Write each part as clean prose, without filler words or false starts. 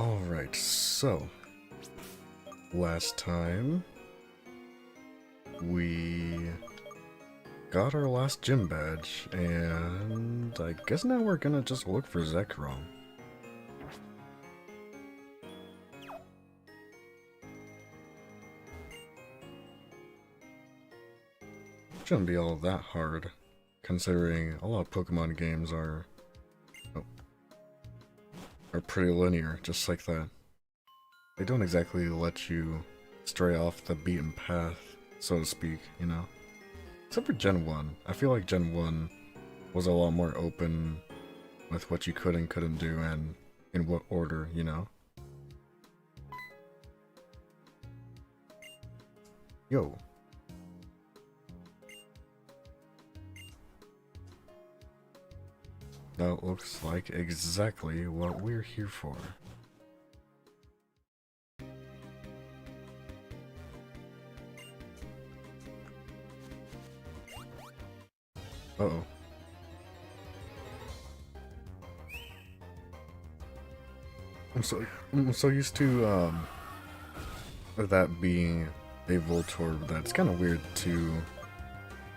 Alright, so last time we got our last gym badge, and I guess now we're gonna just look for Zekrom. Shouldn't be all that hard, considering a lot of Pokemon games are pretty linear, just like that. They don't exactly let you stray off the beaten path, so to speak, you know? Except for Gen 1. I feel like Gen 1 was a lot more open with what you could and couldn't do and in what order, you know? Yo. That looks like exactly what we're here for. Uh-oh. I'm so used to that being a Voltorb that it's kind of weird to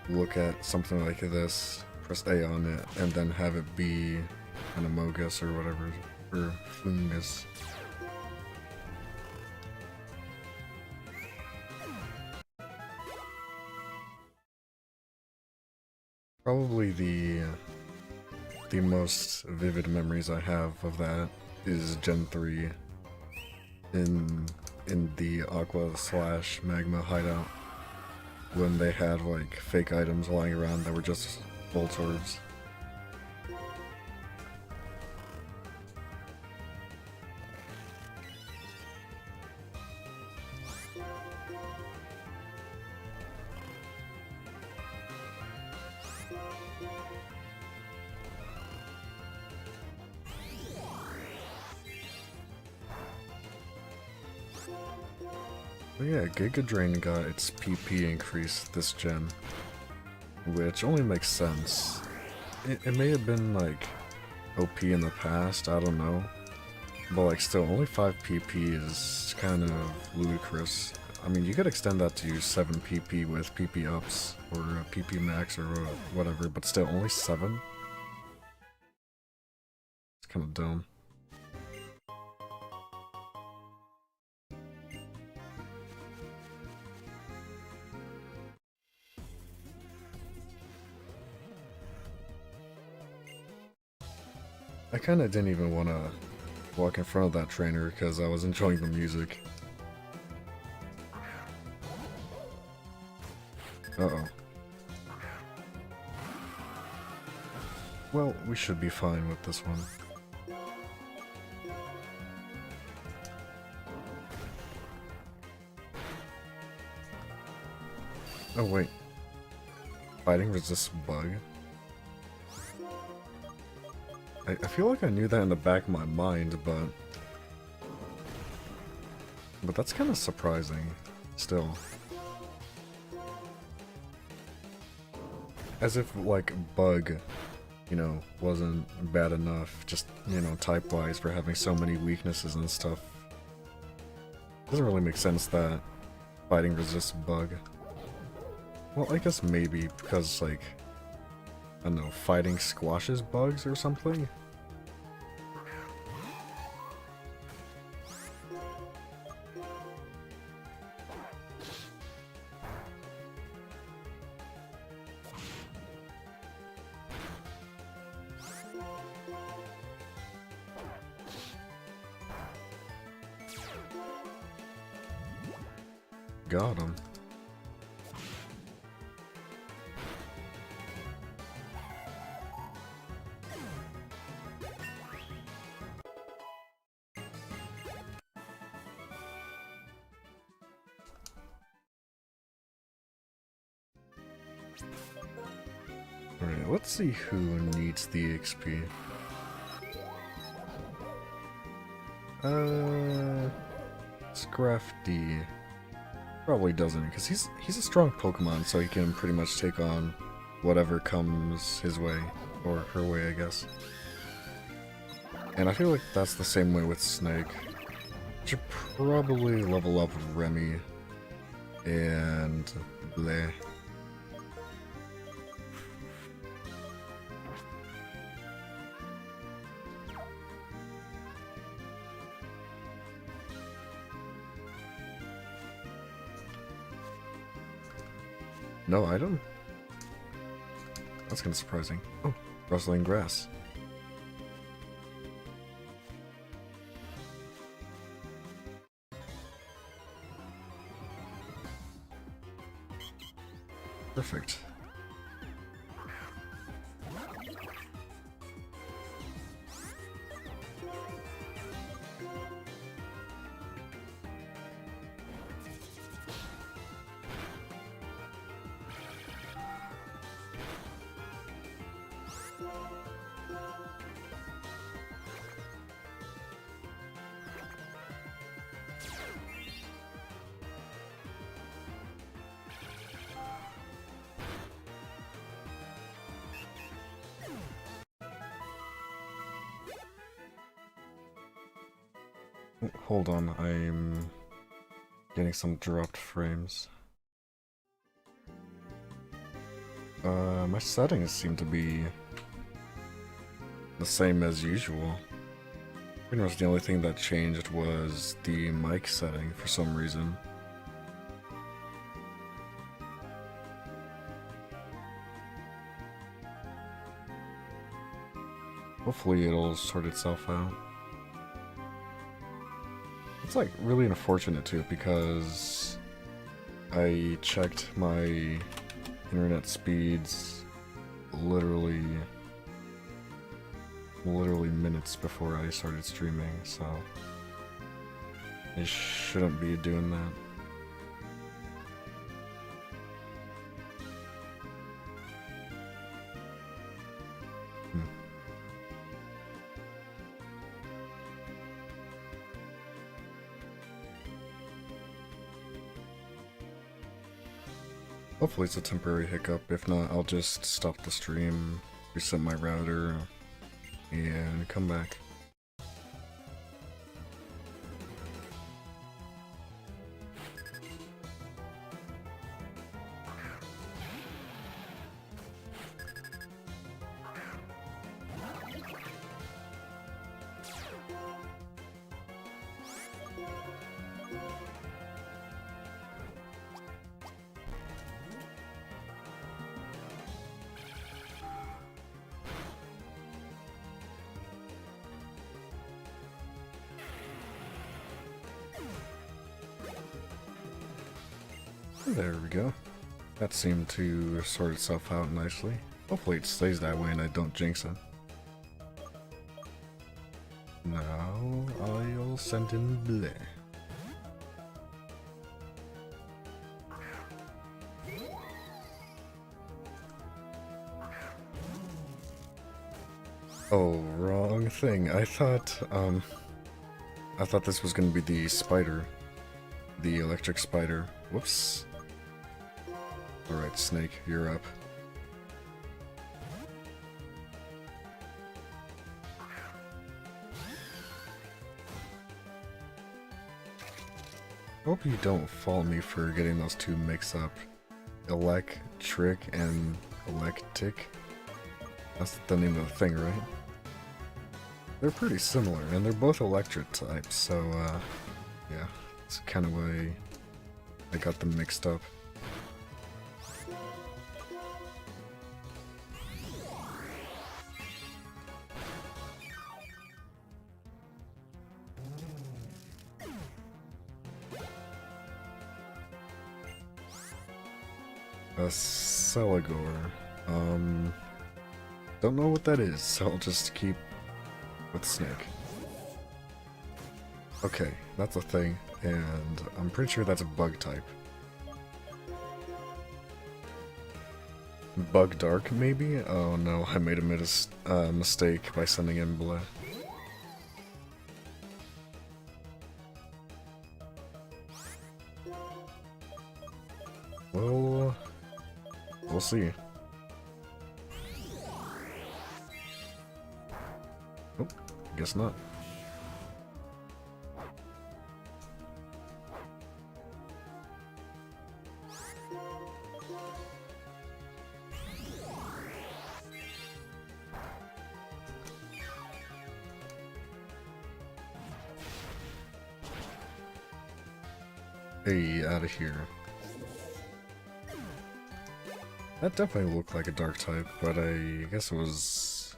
look at something like this, press A on it, and then have it be an Amogus or whatever, or Fungus. Probably the most vivid memories I have of that is Gen 3 in the Aqua/Magma hideout, when they had like fake items lying around that were just Voltorbs. But yeah, Giga Drain got its PP increase this gen, which only makes sense. It may have been like OP in the past, I don't know, but like still, only 5 PP is kind of ludicrous. I mean, you could extend that to 7 PP with PP ups or PP max or whatever, but still, only 7? It's kind of dumb. I kind of didn't even want to walk in front of that trainer because I was enjoying the music. Uh-oh. Well, we should be fine with this one. Oh wait. Fighting resists bug? I feel like I knew that in the back of my mind, but that's kind of surprising, still. As if, like, bug, you know, wasn't bad enough, just, you know, type-wise for having so many weaknesses and stuff. Doesn't really make sense that fighting resists bug. Well, I guess maybe, because, like, I don't know, fighting squashes bugs or something? Got him. Alright, let's see who needs the XP. Scrafty probably doesn't, because he's a strong Pokemon, so he can pretty much take on whatever comes his way, or her way, I guess. And I feel like that's the same way with Snake. Should probably level up Remy and bleh. No item? That's kind of surprising. Oh, rustling grass. Perfect. Hold on, I'm getting some dropped frames. My settings seem to be the same as usual. Pretty much the only thing that changed was the mic setting for some reason. Hopefully it'll sort itself out. It's like really unfortunate too, because I checked my internet speeds literally minutes before I started streaming, so I shouldn't be doing that. Hopefully it's a temporary hiccup. If not, I'll just stop the stream, reset my router, and come back. There we go. That seemed to sort itself out nicely. Hopefully it stays that way and I don't jinx it. Now I'll send in bleh. Oh, wrong thing. I thought this was gonna be the spider. The electric spider. Whoops. Alright, Snake, you're up. Hope you don't fault me for getting those two mixed up. Electric and electic. That's the name of the thing, right? They're pretty similar, and they're both electric types, so, yeah. That's kind of why I got them mixed up. A Celigor. Don't know what that is, so I'll just keep with Snake. Okay, that's a thing, and I'm pretty sure that's a bug type. Bug Dark, maybe? Oh no, I made a mistake by sending in bleh. Well, we'll see. Oh, guess not. Hey, out of here. That definitely looked like a dark type, but I guess it was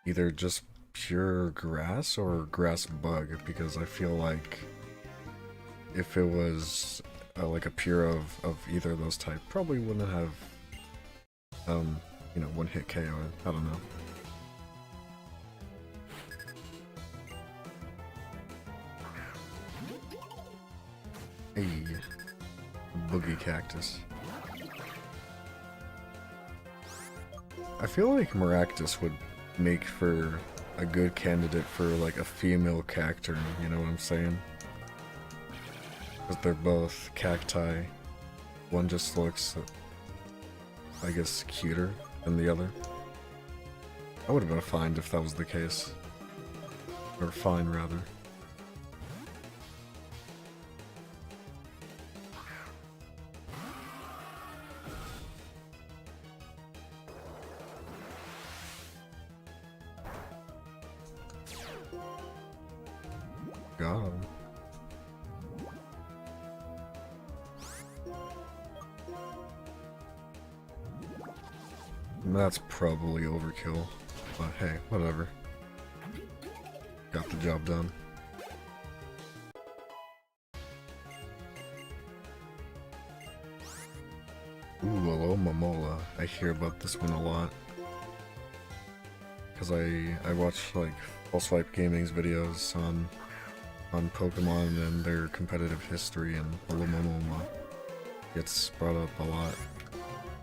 either just pure grass or grass bug, because I feel like if it was like a pure of either of those type, probably wouldn't have you know, one hit KO. I don't know. Hey, boogie cactus. I feel like Maractus would make for a good candidate for like a female cacturn, you know what I'm saying? Because they're both cacti. One just looks, I guess, cuter than the other. I would have been fine if that was the case. Or fine, rather. Got him. That's probably overkill, but hey, whatever. Got the job done. Ooh, hello Momola. I hear about this one a lot. Because I watch like Full Swipe Gaming's videos on Pokemon and their competitive history, and hello Momola gets brought up a lot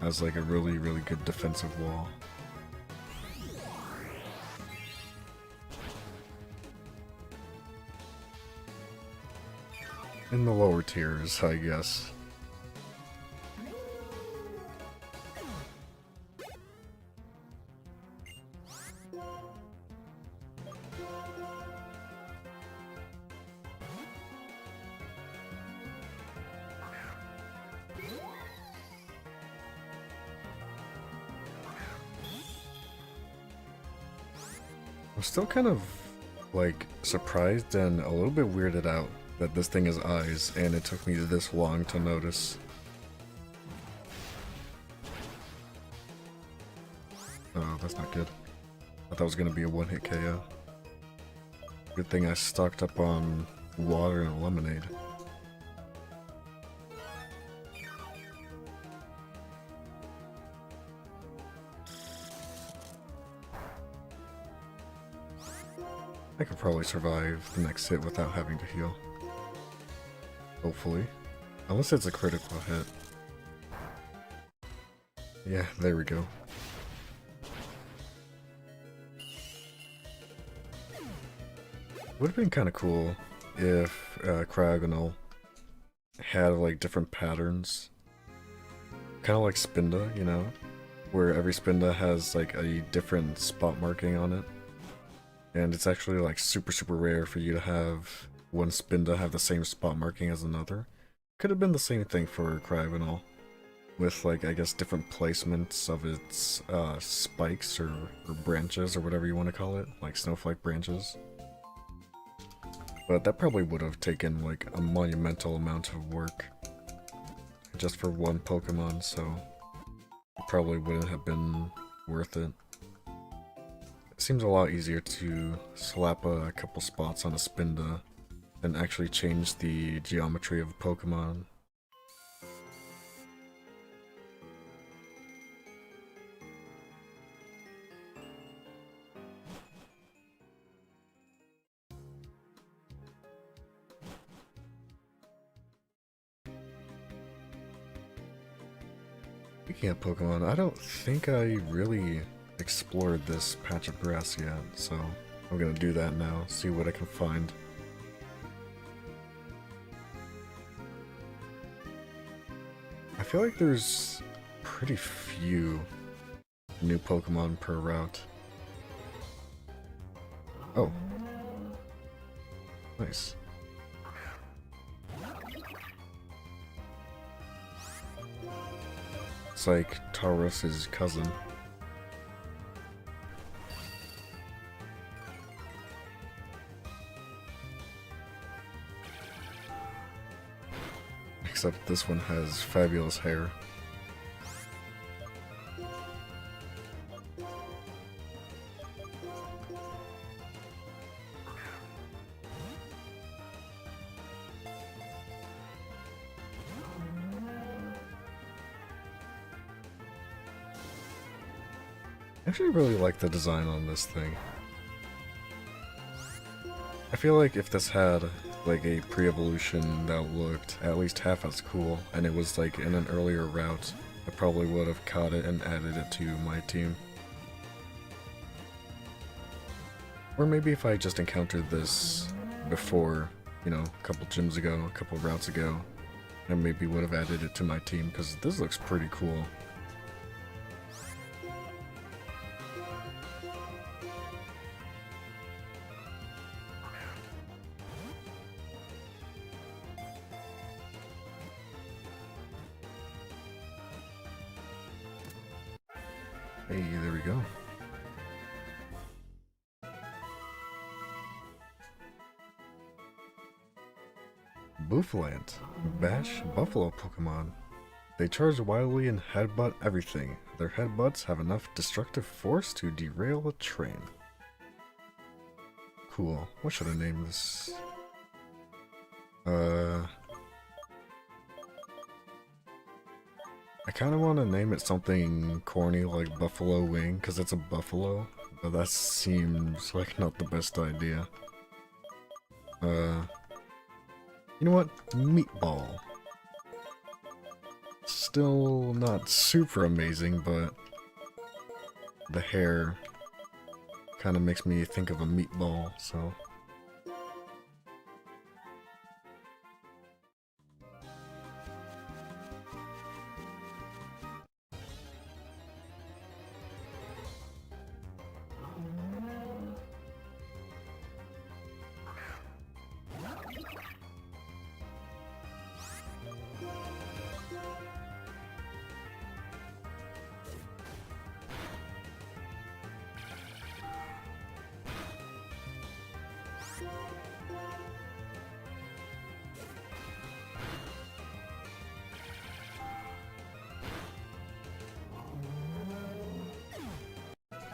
as like a really, really good defensive wall. In the lower tiers, I guess. I'm still kind of, like, surprised and a little bit weirded out that this thing has eyes, and it took me this long to notice. Oh, that's not good. I thought that was gonna be a one-hit KO. Good thing I stocked up on water and lemonade. I could probably survive the next hit without having to heal. Hopefully. Unless it's a critical hit. Yeah, there we go. Would have been kind of cool if Cryogonal had like different patterns. Kind of like Spinda, you know? Where every Spinda has like a different spot marking on it. And it's actually like super, super rare for you to have one Spinda have the same spot marking as another. Could have been the same thing for Cryogonal, with like, I guess, different placements of its spikes or branches or whatever you want to call it, like snowflake branches. But that probably would have taken like a monumental amount of work just for one Pokemon, so it probably wouldn't have been worth it. It seems a lot easier to slap a couple spots on a Spinda than actually change the geometry of a Pokemon. Speaking of Pokemon, I don't think I really explored this patch of grass yet, so I'm gonna do that now, see what I can find. I feel like there's pretty few new Pokemon per route. Oh. Nice. It's like Taurus's cousin. except this one has fabulous hair. I actually really like the design on this thing. I feel like if this had like a pre-evolution that looked at least half as cool, and it was like in an earlier route, I probably would have caught it and added it to my team. Or maybe if I just encountered this before, you know, a couple gyms ago, a couple routes ago, I maybe would have added it to my team, because this looks pretty cool. Hey, there we go. Booflant, Bash Buffalo Pokemon. They charge wildly and headbutt everything. Their headbutts have enough destructive force to derail a train. Cool. What should I name this? I kind of want to name it something corny like Buffalo Wing, because it's a buffalo, but that seems like not the best idea. You know what? Meatball. Still not super amazing, but the hair kind of makes me think of a meatball, so...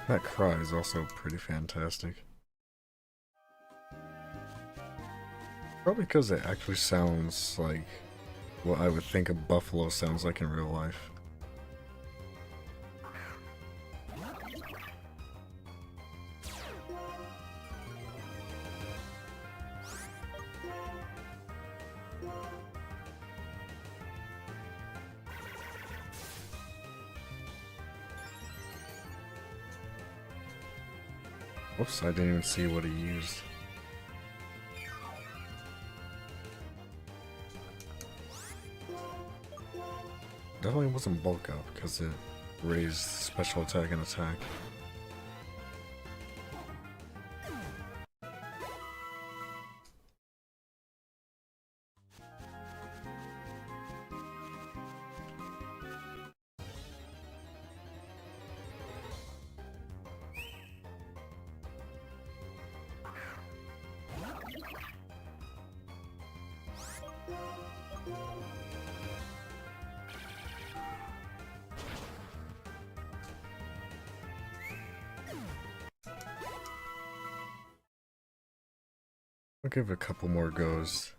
That cry is also pretty fantastic. Probably because it actually sounds like what I would think a buffalo sounds like in real life. Whoops, I didn't even see what he used. Definitely wasn't bulk up because it raised special attack and attack. I'll give it a couple more goes.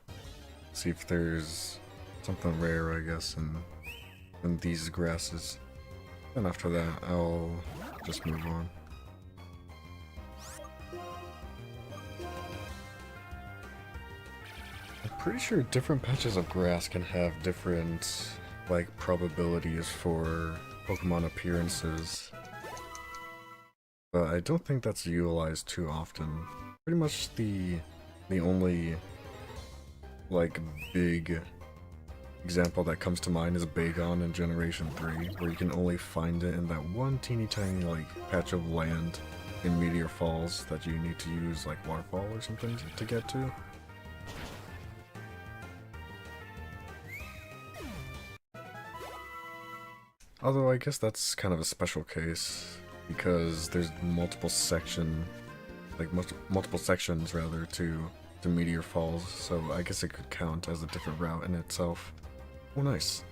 See if there's something rare, I guess, in these grasses. And after that, I'll just move on. I'm pretty sure different patches of grass can have different, like, probabilities for Pokemon appearances. But I don't think that's utilized too often. Pretty much the only, like, big example that comes to mind is Bagon in Generation 3, where you can only find it in that one teeny tiny, like, patch of land in Meteor Falls that you need to use, like, Waterfall or something to get to. Although I guess that's kind of a special case, because there's multiple sections rather to Meteor Falls, so I guess it could count as a different route in itself. Oh, nice.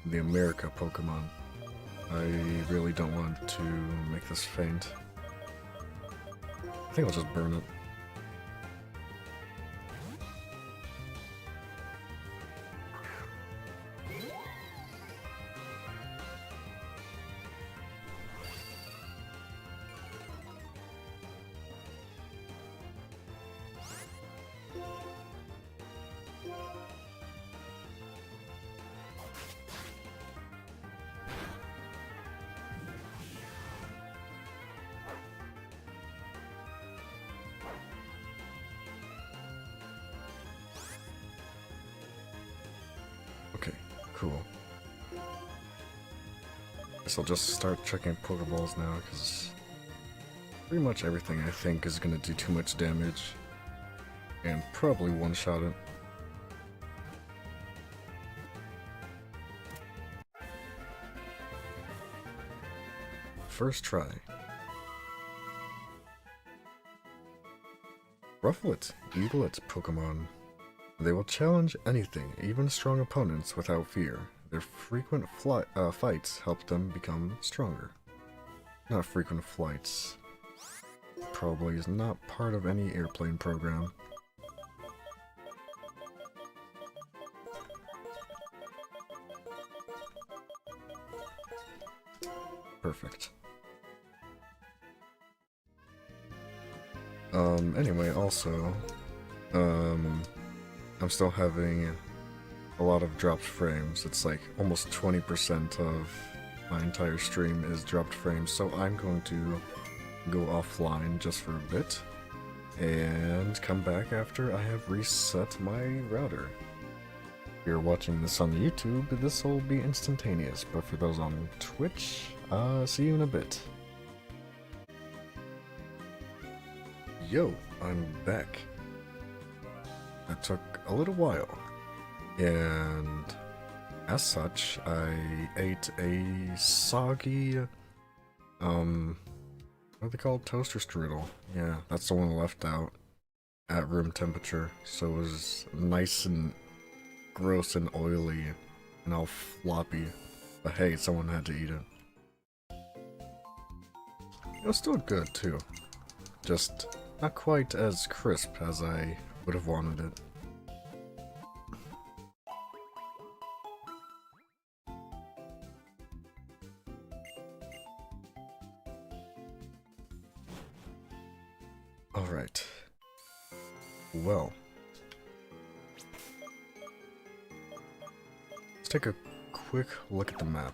The America Pokemon. I really don't want to make this faint. I think I'll just burn it. Okay, cool. Guess I'll just start checking Pokeballs now, because pretty much everything I think is gonna do too much damage, and probably one-shot it. First try. Rufflet, Eaglet Pokemon. They will challenge anything, even strong opponents, without fear. Their frequent fights help them become stronger. Not frequent flights. Probably is not part of any airplane program. Perfect. Anyway, also, I'm still having a lot of dropped frames. It's like almost 20% of my entire stream is dropped frames, so I'm going to go offline just for a bit and come back after I have reset my router. If you're watching this on YouTube, this will be instantaneous, but for those on Twitch, see you in a bit. Yo, I'm back. That took a little while, and as such, I ate a soggy, what are they called? Toaster strudel. Yeah, that's the one left out at room temperature, so it was nice and gross and oily and all floppy, but hey, someone had to eat it. It was still good too, just not quite as crisp as I would have wanted it. Alright. Well. Let's take a quick look at the map.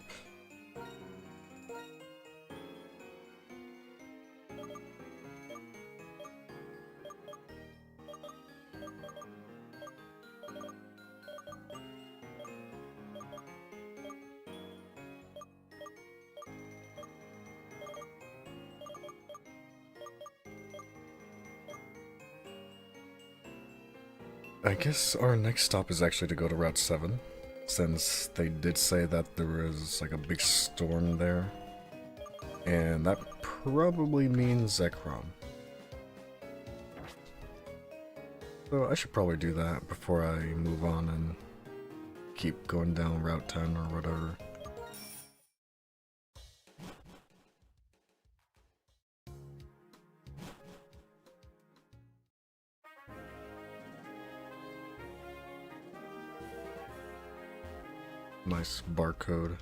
I guess our next stop is actually to go to Route 7, since they did say that there was like a big storm there, and that probably means Zekrom. So I should probably do that before I move on and keep going down Route 10 or whatever. Nice barcode.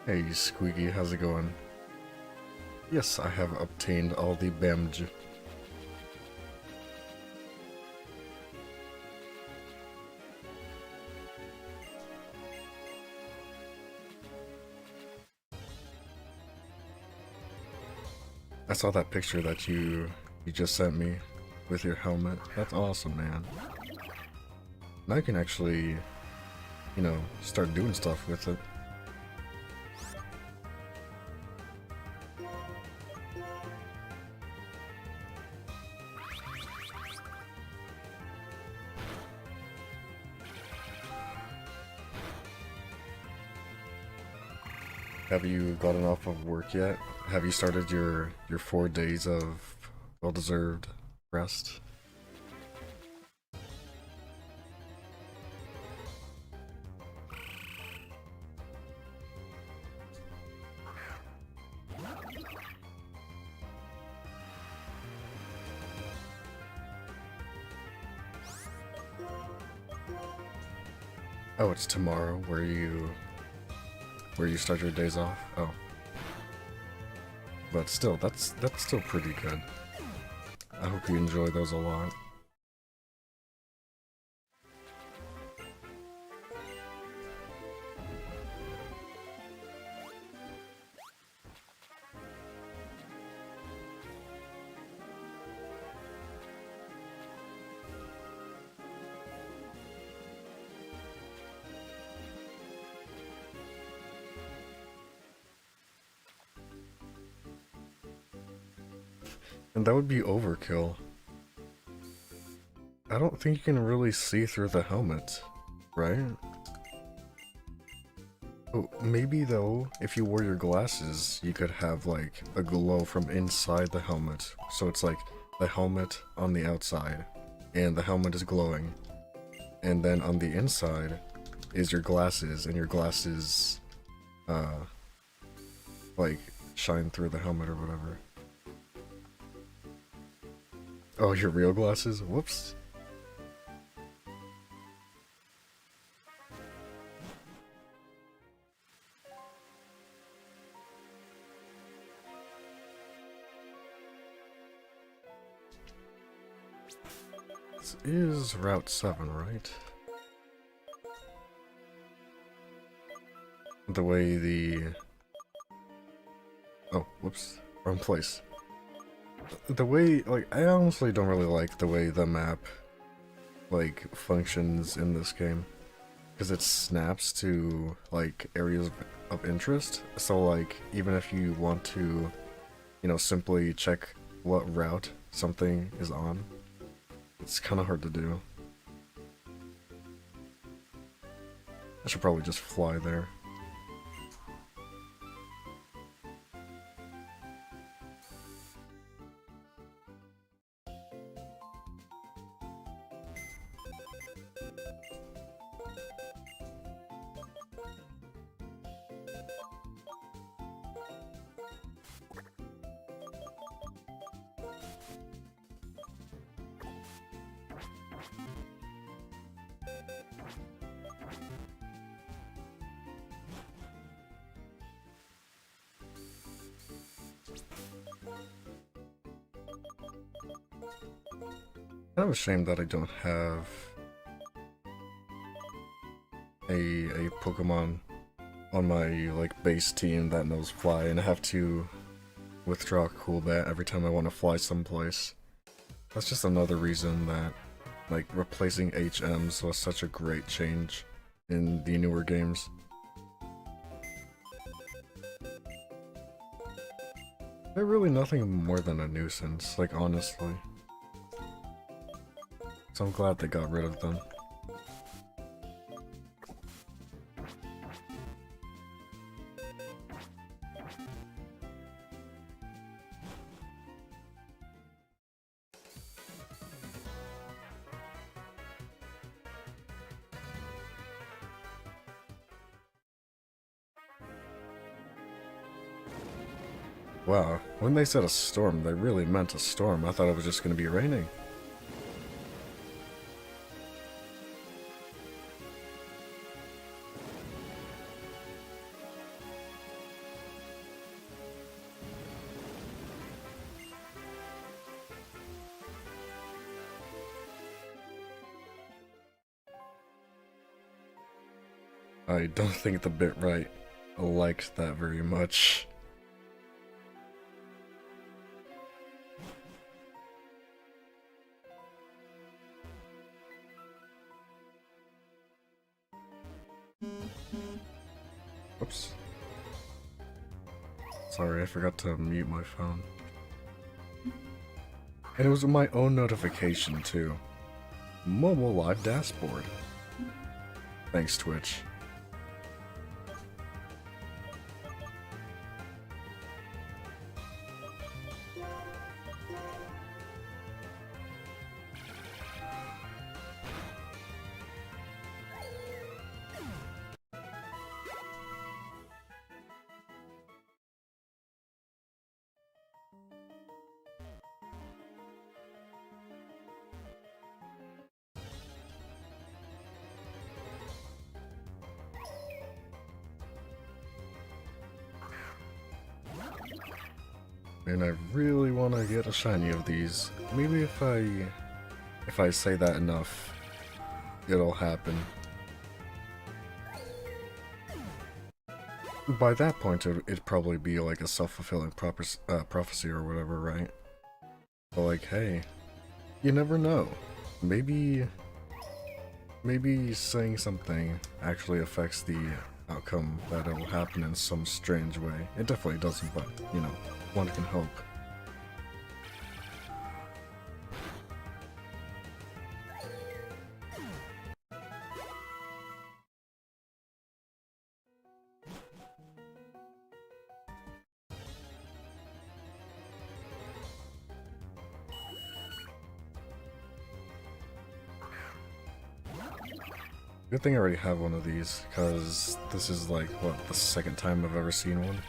Hey Squeaky, how's it going? Yes, I have obtained all the BAMJ. I saw that picture that you just sent me with your helmet. That's awesome, man. Now I can actually, you know, start doing stuff with it. Have you gotten off of work yet? Have you started your 4 days of well-deserved rest? Oh, it's tomorrow where you start your days off. Oh. But still, that's still pretty good. I hope you enjoy those a lot. And that would be overkill. I don't think you can really see through the helmet, right? Oh, maybe though, if you wore your glasses, you could have like a glow from inside the helmet. So it's like the helmet on the outside, and the helmet is glowing. And then on the inside is your glasses, and your glasses, like, shine through the helmet or whatever. Oh, your real glasses? Whoops. This is Route 7, right? The way the... Oh, whoops. Wrong place. The way, like, I honestly don't really like the way the map, like, functions in this game. Because it snaps to, like, areas of interest. So, like, even if you want to, you know, simply check what route something is on, it's kind of hard to do. I should probably just fly there. Kind of a shame that I don't have a Pokemon on my like base team that knows fly, and I have to withdraw Coolbat every time I want to fly someplace. That's just another reason that like replacing HMs was such a great change in the newer games. They're really nothing more than a nuisance, like honestly. So I'm glad they got rid of them. Wow, when they said a storm, they really meant a storm. I thought it was just going to be raining. I don't think the bitrate liked that very much. Oops. Sorry, I forgot to mute my phone. And it was my own notification too. Mobile Live Dashboard. Thanks, Twitch. and I really want to get a shiny of these. Maybe if I say that enough, it'll happen. By that point, it'd probably be like a self-fulfilling prophecy or whatever, right? But like, hey, you never know. Maybe saying something actually affects the outcome that it'll happen in some strange way. It definitely doesn't, but, you know, one can hope. Good thing I already have one of these, because this is like, what, the second time I've ever seen one?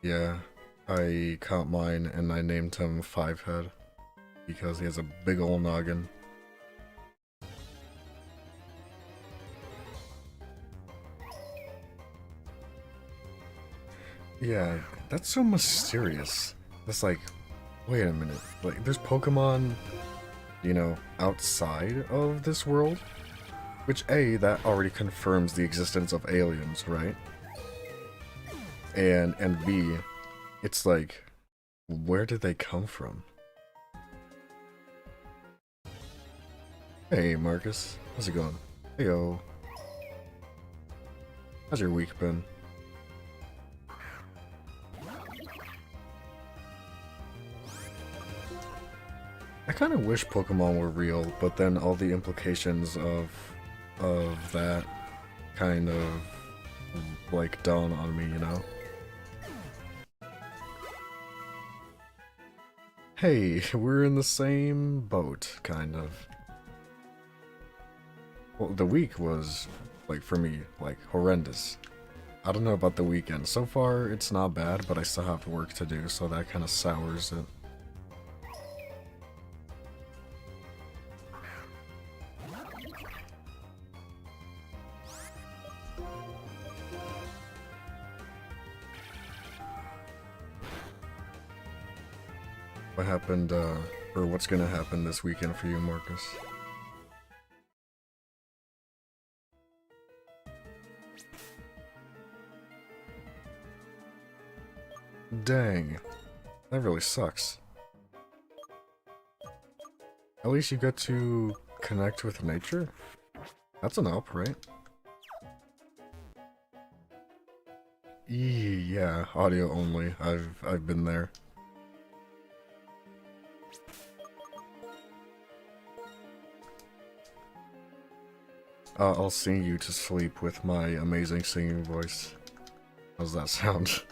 Yeah, I caught mine and I named him Fivehead, because he has a big ol' noggin. Yeah, that's so mysterious. That's like, wait a minute, like, there's Pokemon, you know, outside of this world? Which, A, that already confirms the existence of aliens, right? And B, it's like, where did they come from? Hey, Marcus. How's it going? Heyo. How's your week been? I kind of wish Pokemon were real, but then all the implications of that kind of like dawn on me, you know? Hey, we're in the same boat, kind of. Well, the week was, like, for me, like, horrendous. I don't know about the weekend. So far, it's not bad, but I still have work to do, so that kind of sours it. What happened, or what's gonna happen this weekend for you, Marcus? Dang, that really sucks. At least you get to connect with nature? That's an up, right? Yeah, audio only. I've been there. I'll sing you to sleep with my amazing singing voice. How's that sound?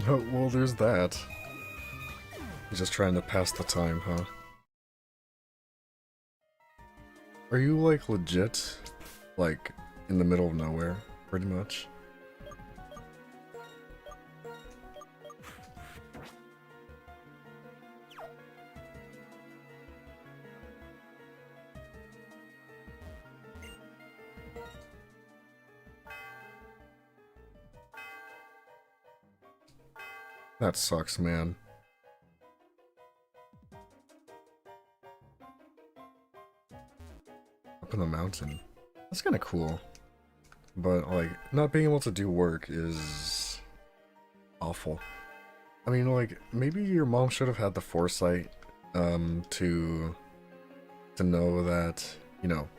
Oh, well, there's that. You're just trying to pass the time, huh? Are you, like, legit, like, in the middle of nowhere, pretty much? That sucks, man. Up in the mountain. That's kinda cool. But, like, not being able to do work is awful. I mean, like, maybe your mom should have had the foresight, to know that, you know,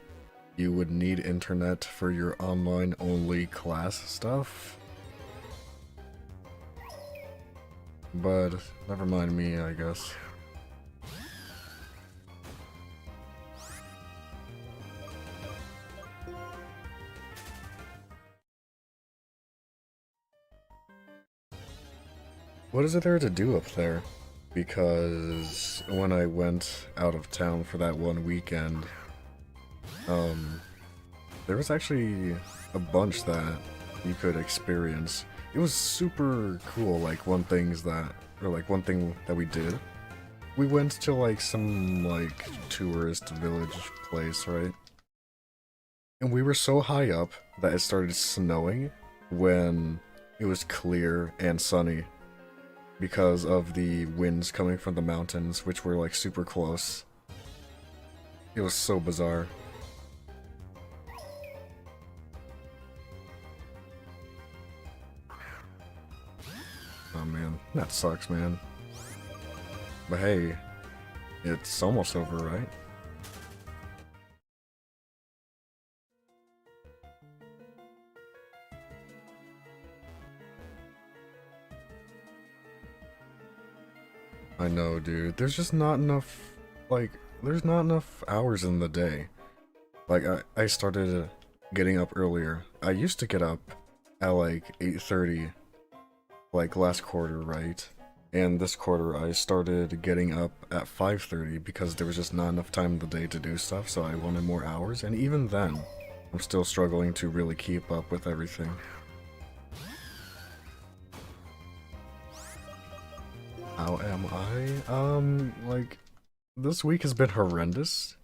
you would need internet for your online-only class stuff. But, never mind me, I guess. What is it there to do up there? Because when I went out of town for that one weekend, there was actually a bunch that you could experience. It was super cool. Like one thing that we did, we went to like some like tourist village place, right? And we were so high up that it started snowing when it was clear and sunny because of the winds coming from the mountains, which were like super close. It was so bizarre. Oh man, that sucks, man. But hey, it's almost over, right? I know, dude. There's just not enough, like, there's not enough hours in the day. Like, I started getting up earlier. I used to get up at like 8:30, like last quarter, right? And this quarter I started getting up at 5:30 because there was just not enough time in the day to do stuff, so I wanted more hours. And even then, I'm still struggling to really keep up with everything. How am I? Like, this week has been horrendous.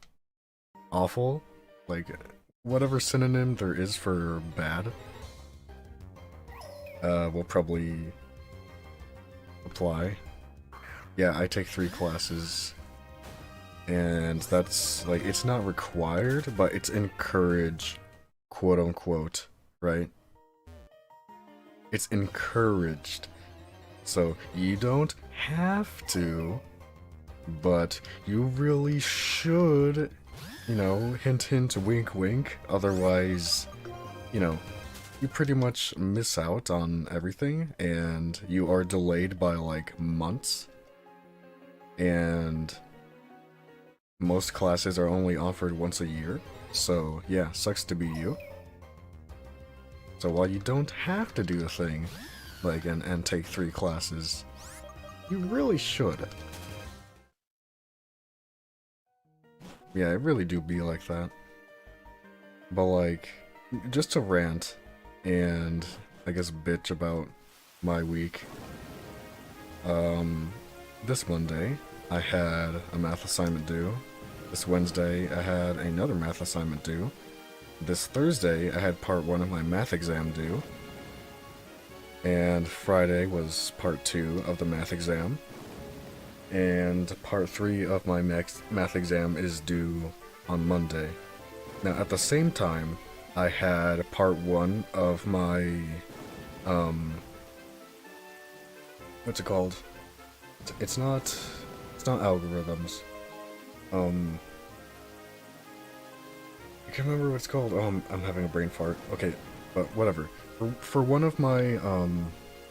Awful. Like, whatever synonym there is for bad, will probably apply. Yeah, I take 3 classes. And that's, like, it's not required, but it's encouraged, quote unquote, right? It's encouraged. So, you don't have to, but you really should, you know, hint hint, wink wink, otherwise, you know, you pretty much miss out on everything, and you are delayed by, like, months, and most classes are only offered once a year, so yeah, sucks to be you. So while you don't have to do a thing, like, and take 3 classes, you really should. Yeah, it really do be like that. But like, just to rant, and I guess bitch about my week, this Monday, I had a math assignment due. This Wednesday, I had another math assignment due. This Thursday, I had part 1 of my math exam due. And Friday was part 2 of the math exam. And part 3 of my math exam is due on Monday. Now, at the same time, I had part 1 of my, what's it called? It's not algorithms. I can't remember what it's called. Oh, I'm having a brain fart. Okay, but whatever. For one of my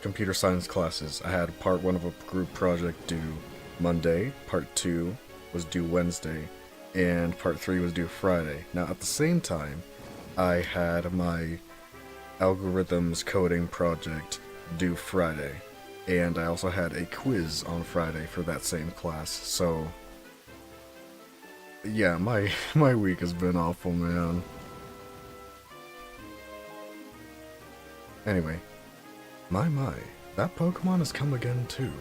computer science classes, I had part 1 of a group project due Monday, part 2 was due Wednesday, and part 3 was due Friday. Now, at the same time, I had my algorithms coding project due Friday, and I also had a quiz on Friday for that same class, so yeah, my week has been awful, man. Anyway, my, that Pokemon has come again too.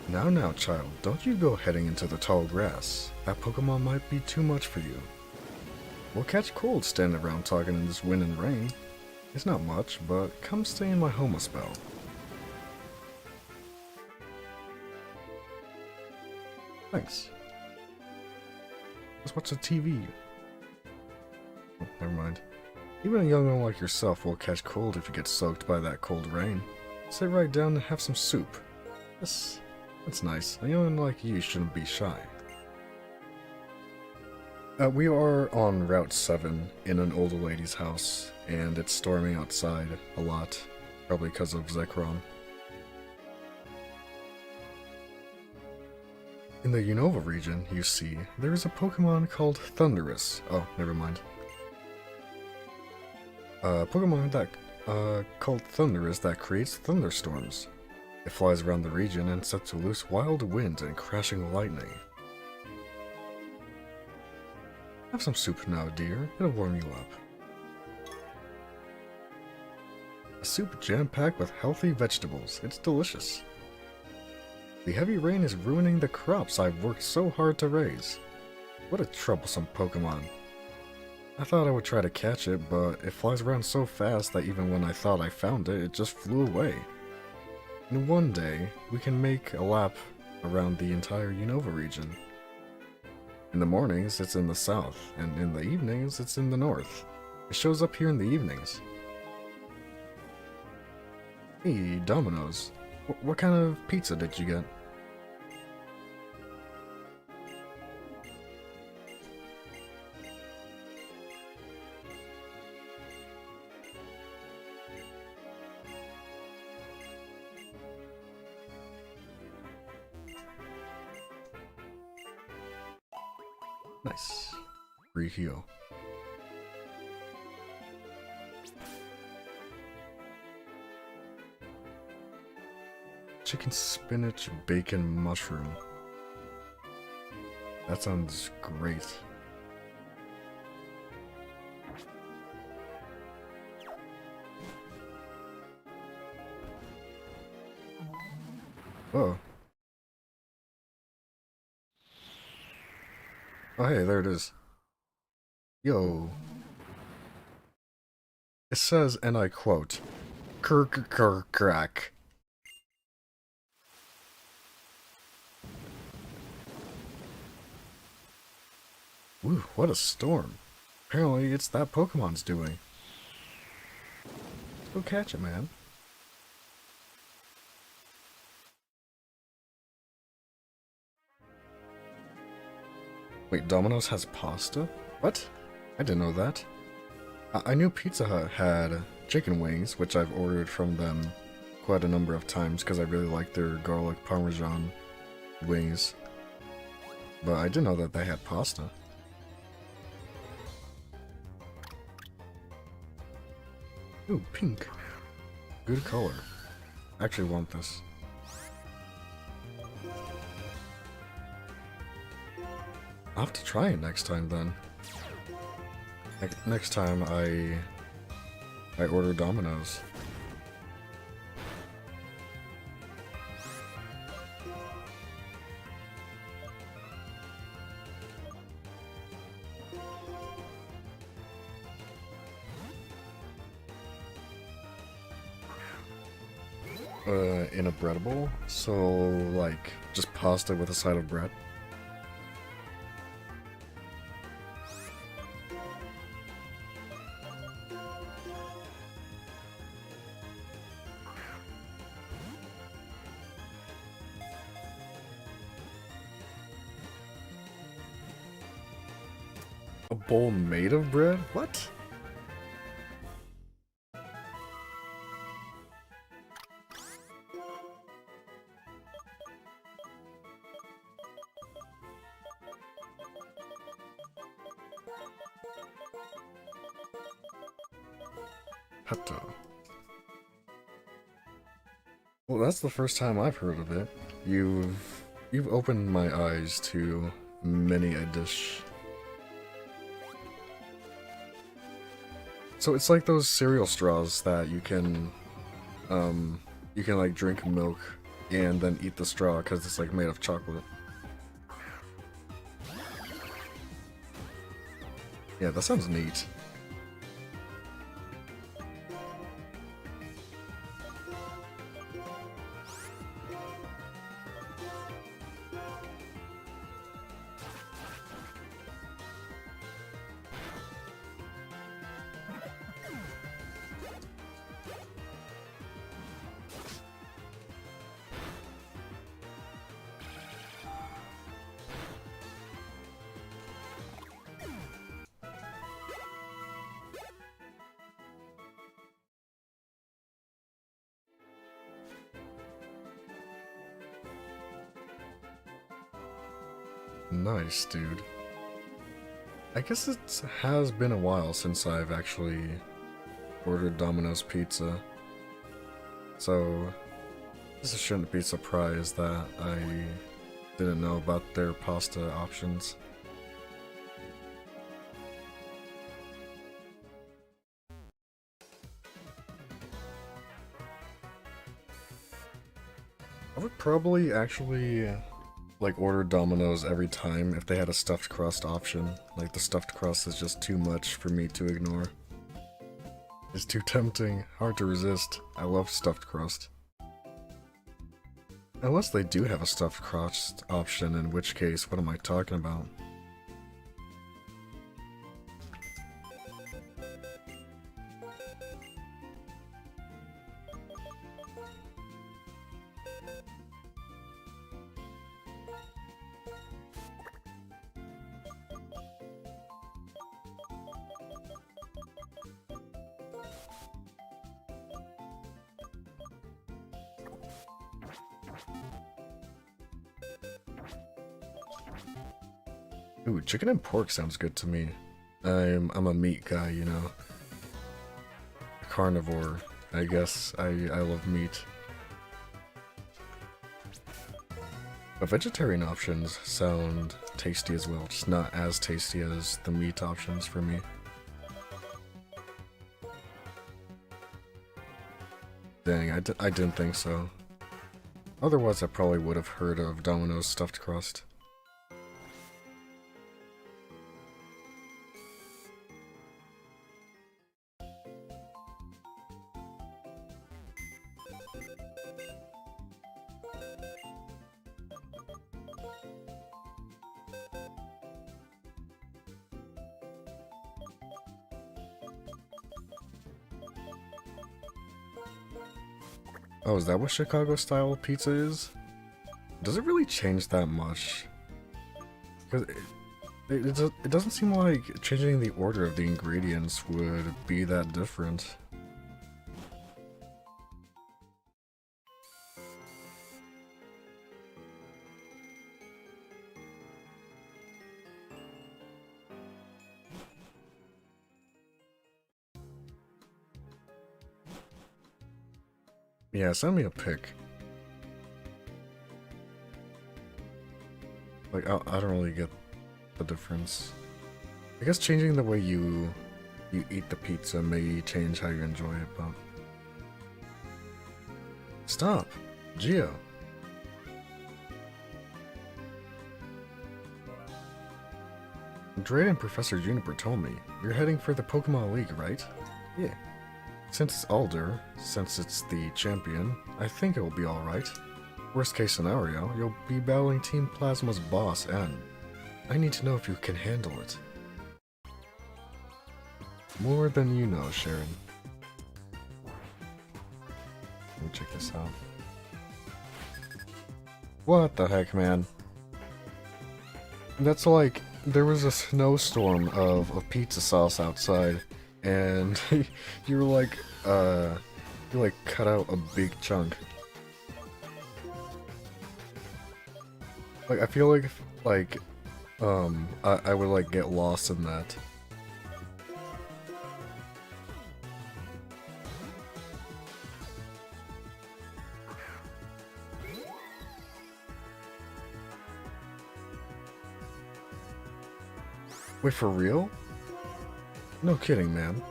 Now, child, don't you go heading into the tall grass. That Pokemon might be too much for you. We'll catch cold standing around talking in this wind and rain. It's not much, but come stay in my home a spell. Thanks. Let's watch the TV. Oh, never mind. Even a young one like yourself will catch cold if you get soaked by that cold rain. Sit right down and have some soup. That's nice. A young one like you shouldn't be shy. We are on Route 7 in an older lady's house, and it's storming outside a lot, probably because of Zekrom. In the Unova region, you see, there is a Pokemon called Thundurus. Oh, never mind. Pokemon that called thunder is that creates thunderstorms. It flies around the region and sets loose wild winds and crashing lightning. Have some soup now, dear. It'll warm you up. A soup jam-packed with healthy vegetables. It's delicious. The heavy rain is ruining the crops I've worked so hard to raise. What a troublesome Pokemon. I thought I would try to catch it, but it flies around so fast that even when I thought I found it, it just flew away. And one day, we can make a lap around the entire Unova region. In the mornings, it's in the south, and in the evenings, it's in the north. It shows up here in the evenings. Hey, Domino's. What kind of pizza did you get? Nice. Free heal. Chicken spinach bacon mushroom. That sounds great. Oh. Oh hey, there it is. Yo. It says, and I quote, crack. Woo, what a storm. Apparently it's that Pokemon's doing. Let's go catch it, man. Wait, Domino's has pasta? What? I didn't know that. I knew Pizza Hut had chicken wings, which I've ordered from them quite a number of times because I really like their garlic parmesan wings. But I didn't know that they had pasta. Ooh, pink. Good color. I actually want this. I'll have to try it next time then. Next time I order Domino's. In a bread bowl? So, like, just pasta with a side of bread? A bowl made of bread? What? Hatta. Well, that's the first time I've heard of it. You've opened my eyes to many a dish. So it's like those cereal straws that you can like drink milk and then eat the straw because it's like made of chocolate. Yeah, that sounds neat. Nice, dude. I guess it has been a while since I've actually ordered Domino's pizza. So this shouldn't be surprised that I didn't know about their pasta options. I would probably actually like order Domino's every time if they had a stuffed crust option. Like the stuffed crust is just too much for me to ignore. It's too tempting, hard to resist. I love stuffed crust. Unless they do have a stuffed crust option, in which case, what am I talking about? Ooh, chicken and pork sounds good to me. I'm a meat guy, you know. A carnivore, I guess. I love meat. But vegetarian options sound tasty as well, just not as tasty as the meat options for me. Dang, I didn't think so. Otherwise, I probably would have heard of Domino's stuffed crust. Oh, is that what Chicago-style pizza is? Does it really change that much? Because it doesn't seem like changing the order of the ingredients would be that different. Yeah, send me a pic. Like, I don't really get the difference. I guess changing the way you eat the pizza may change how you enjoy it, but... Stop! Gio! Dre and Professor Juniper told me, you're heading for the Pokemon League, right? Yeah. Since it's Alder, since it's the champion, I think it will be alright. Worst case scenario, you'll be battling Team Plasma's boss, N. I need to know if you can handle it. More than you know, Sharon. Let me check this out. What the heck, man? That's like, there was a snowstorm of pizza sauce outside, and you cut out a big chunk. Like, I feel like, I would, like, get lost in that. Wait, for real? No kidding, man.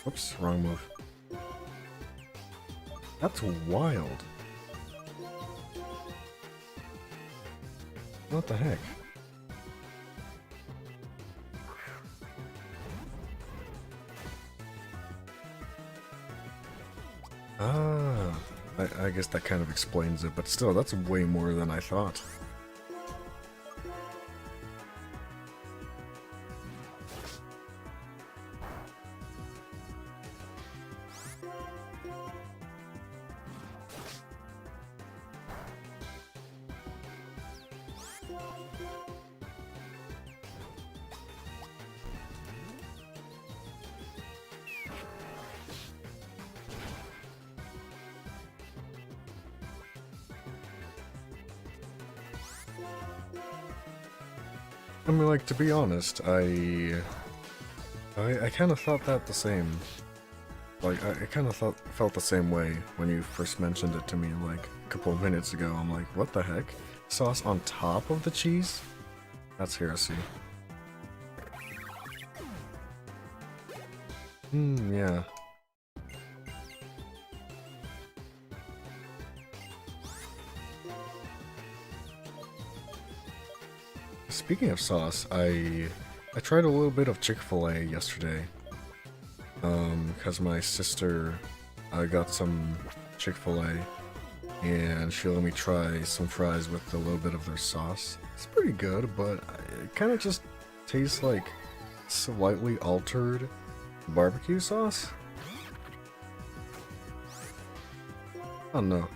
Oops, wrong move. That's wild. What the heck? Ah, I guess that kind of explains it, but still, that's way more than I thought. I mean, like, to be honest, I kind of thought that the same. Like, I kind of felt the same way when you first mentioned it to me, like, a couple of minutes ago. I'm like, what the heck? Sauce on top of the cheese? That's heresy. Yeah. Speaking of sauce, I tried a little bit of Chick-fil-A yesterday. Because my sister got some Chick-fil-A and she let me try some fries with a little bit of their sauce. It's pretty good, but it kind of just tastes like slightly altered barbecue sauce. I don't know.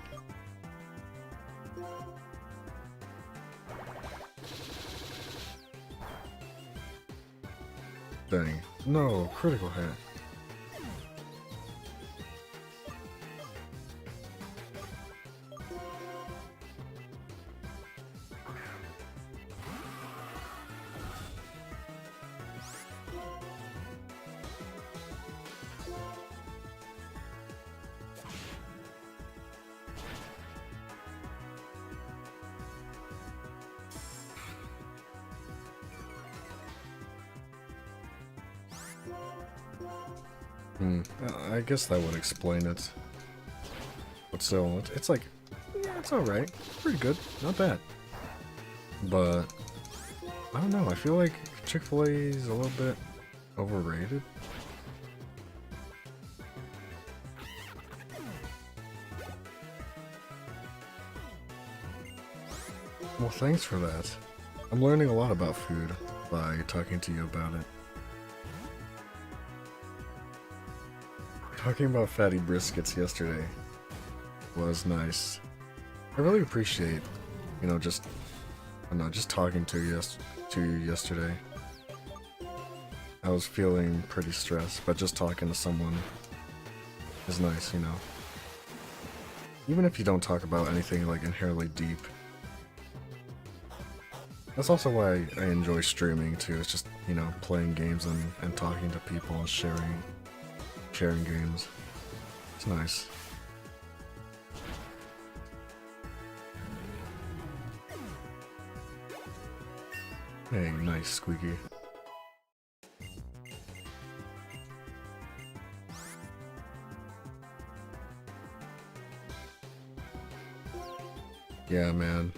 Dang. No, critical hit. I guess that would explain it. But still, it's like, yeah, it's alright. Pretty good. Not bad. But, I don't know, I feel like Chick-fil-A is a little bit overrated. Well, thanks for that. I'm learning a lot about food by talking to you about it. Talking about fatty briskets yesterday was nice. I really appreciate, you know, just talking to you yesterday. I was feeling pretty stressed, but just talking to someone is nice, you know. Even if you don't talk about anything like inherently deep. That's also why I enjoy streaming too. It's just, you know, playing games and talking to people and sharing games. It's nice. Hey, nice, Squeaky. Yeah, man.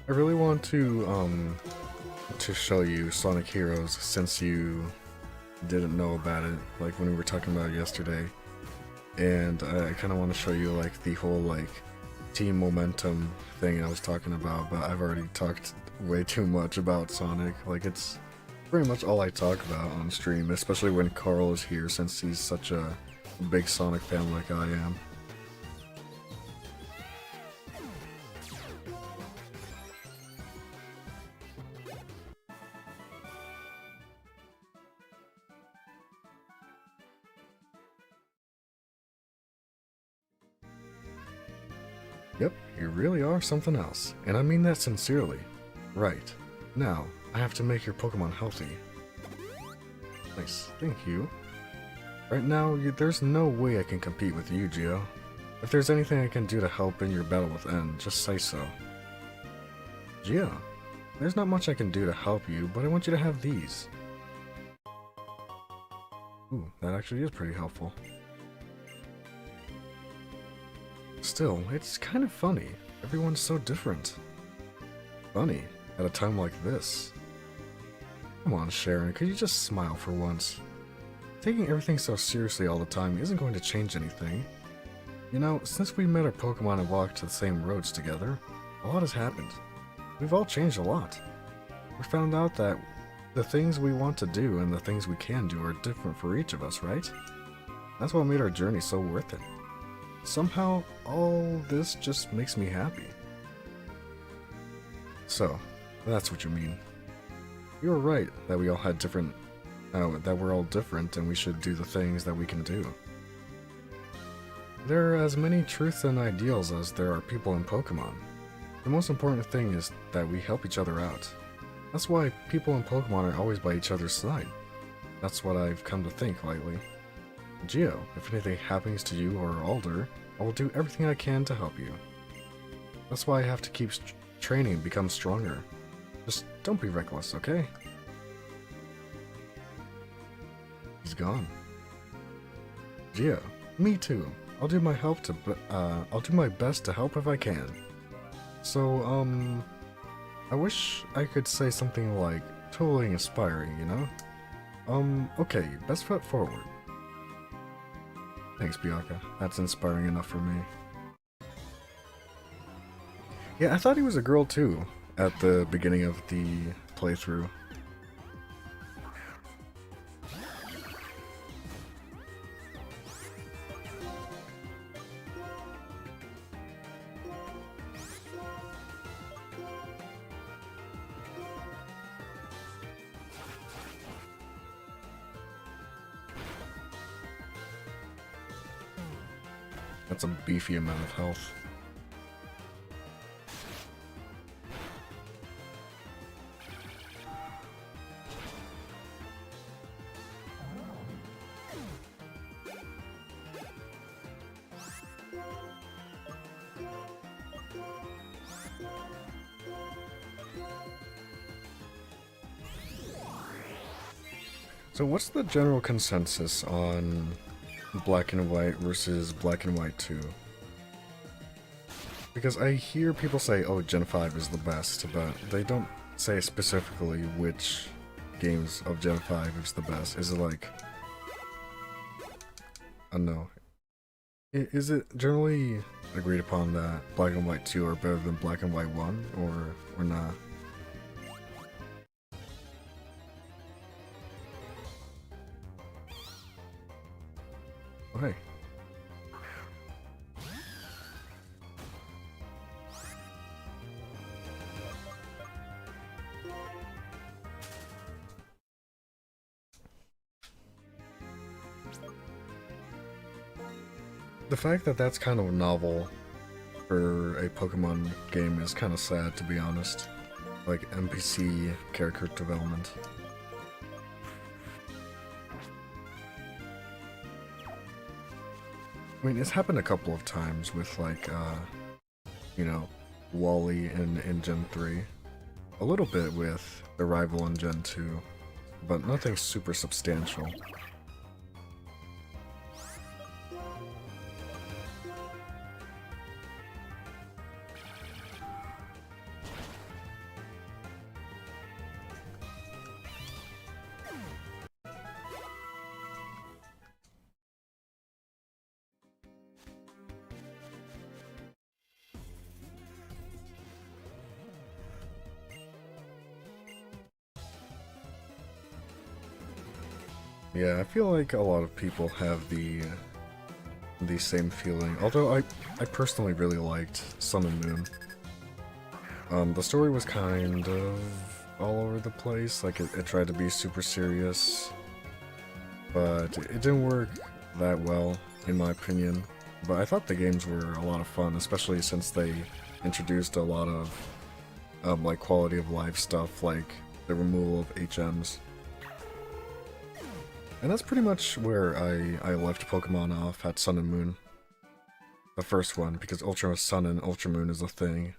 I really want to show you Sonic Heroes since you didn't know about it, like when we were talking about it yesterday. And I kind of want to show you like the whole like team momentum thing I was talking about, but I've already talked way too much about Sonic. Like it's pretty much all I talk about on stream, especially when Carl is here since he's such a big Sonic fan like I am. Yep, you really are something else, and I mean that sincerely. Right. Now, I have to make your Pokemon healthy. Nice, thank you. Right now, there's no way I can compete with you, Gio. If there's anything I can do to help in your battle with N, just say so. Gio, there's not much I can do to help you, but I want you to have these. Ooh, that actually is pretty helpful. Still, it's kind of funny. Everyone's so different. Funny, at a time like this. Come on, Sharon, could you just smile for once? Taking everything so seriously all the time isn't going to change anything. You know, since we met our Pokemon and walked the same roads together, a lot has happened. We've all changed a lot. We found out that the things we want to do and the things we can do are different for each of us, right? That's what made our journey so worth it. Somehow, all this just makes me happy. So, that's what you mean. You were right that we all had different, that we're all different and we should do the things that we can do. There are as many truths and ideals as there are people in Pokemon. The most important thing is that we help each other out. That's why people in Pokemon are always by each other's side. That's what I've come to think lately. Gio, if anything happens to you or Alder, I will do everything I can to help you. That's why I have to keep training and become stronger. Just don't be reckless, okay? He's gone. Gio, me too. I'll do my best to help if I can. So, I wish I could say something like totally inspiring, you know? Okay, best foot forward. Thanks, Bianca. That's inspiring enough for me. Yeah, I thought he was a girl too at the beginning of the playthrough. That's a beefy amount of health. So what's the general consensus on Black and White versus Black and White 2? Because I hear people say, oh, Gen 5 is the best, but they don't say specifically which games of Gen 5 is the best. Is it like... I don't know. Is it generally agreed upon that Black and White 2 are better than Black and White 1, or not? Oh, hey. The fact that that's kind of novel for a Pokemon game is kind of sad, to be honest. Like NPC character development. I mean, it's happened a couple of times with, like, you know, Wally in Gen 3. A little bit with the rival in Gen 2, but nothing super substantial. Yeah, I feel like a lot of people have the same feeling. Although I personally really liked Sun and Moon. The story was kind of all over the place. Like it tried to be super serious, but it didn't work that well, in my opinion. But I thought the games were a lot of fun, especially since they introduced a lot of like quality of life stuff, like the removal of HMs. And that's pretty much where I left Pokemon off at Sun and Moon. The first one, because Ultra Sun and Ultra Moon is a thing.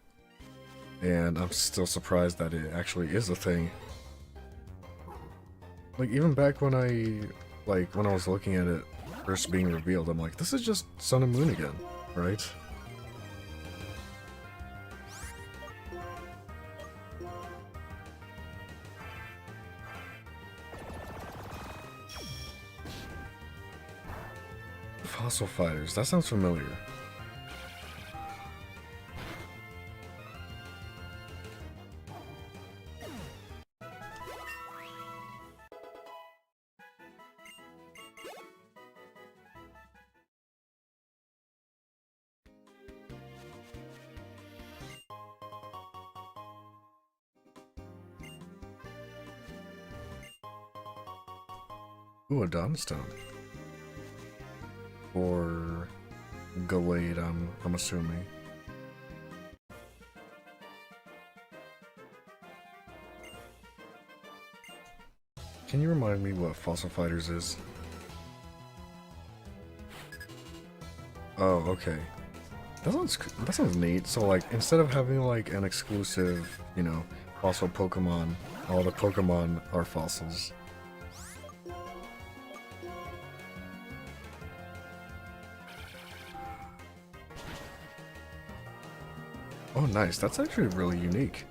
And I'm still surprised that it actually is a thing. Like, even back when when I was looking at it first being revealed, I'm like, this is just Sun and Moon again, right? Fossil Fighters, that sounds familiar. Ooh, a Dawnstone. Or Gallade, I'm assuming. Can you remind me what Fossil Fighters is? Oh, okay. That sounds neat. So like, instead of having like an exclusive, you know, fossil Pokemon, all the Pokemon are fossils. Oh, nice. That's actually really unique.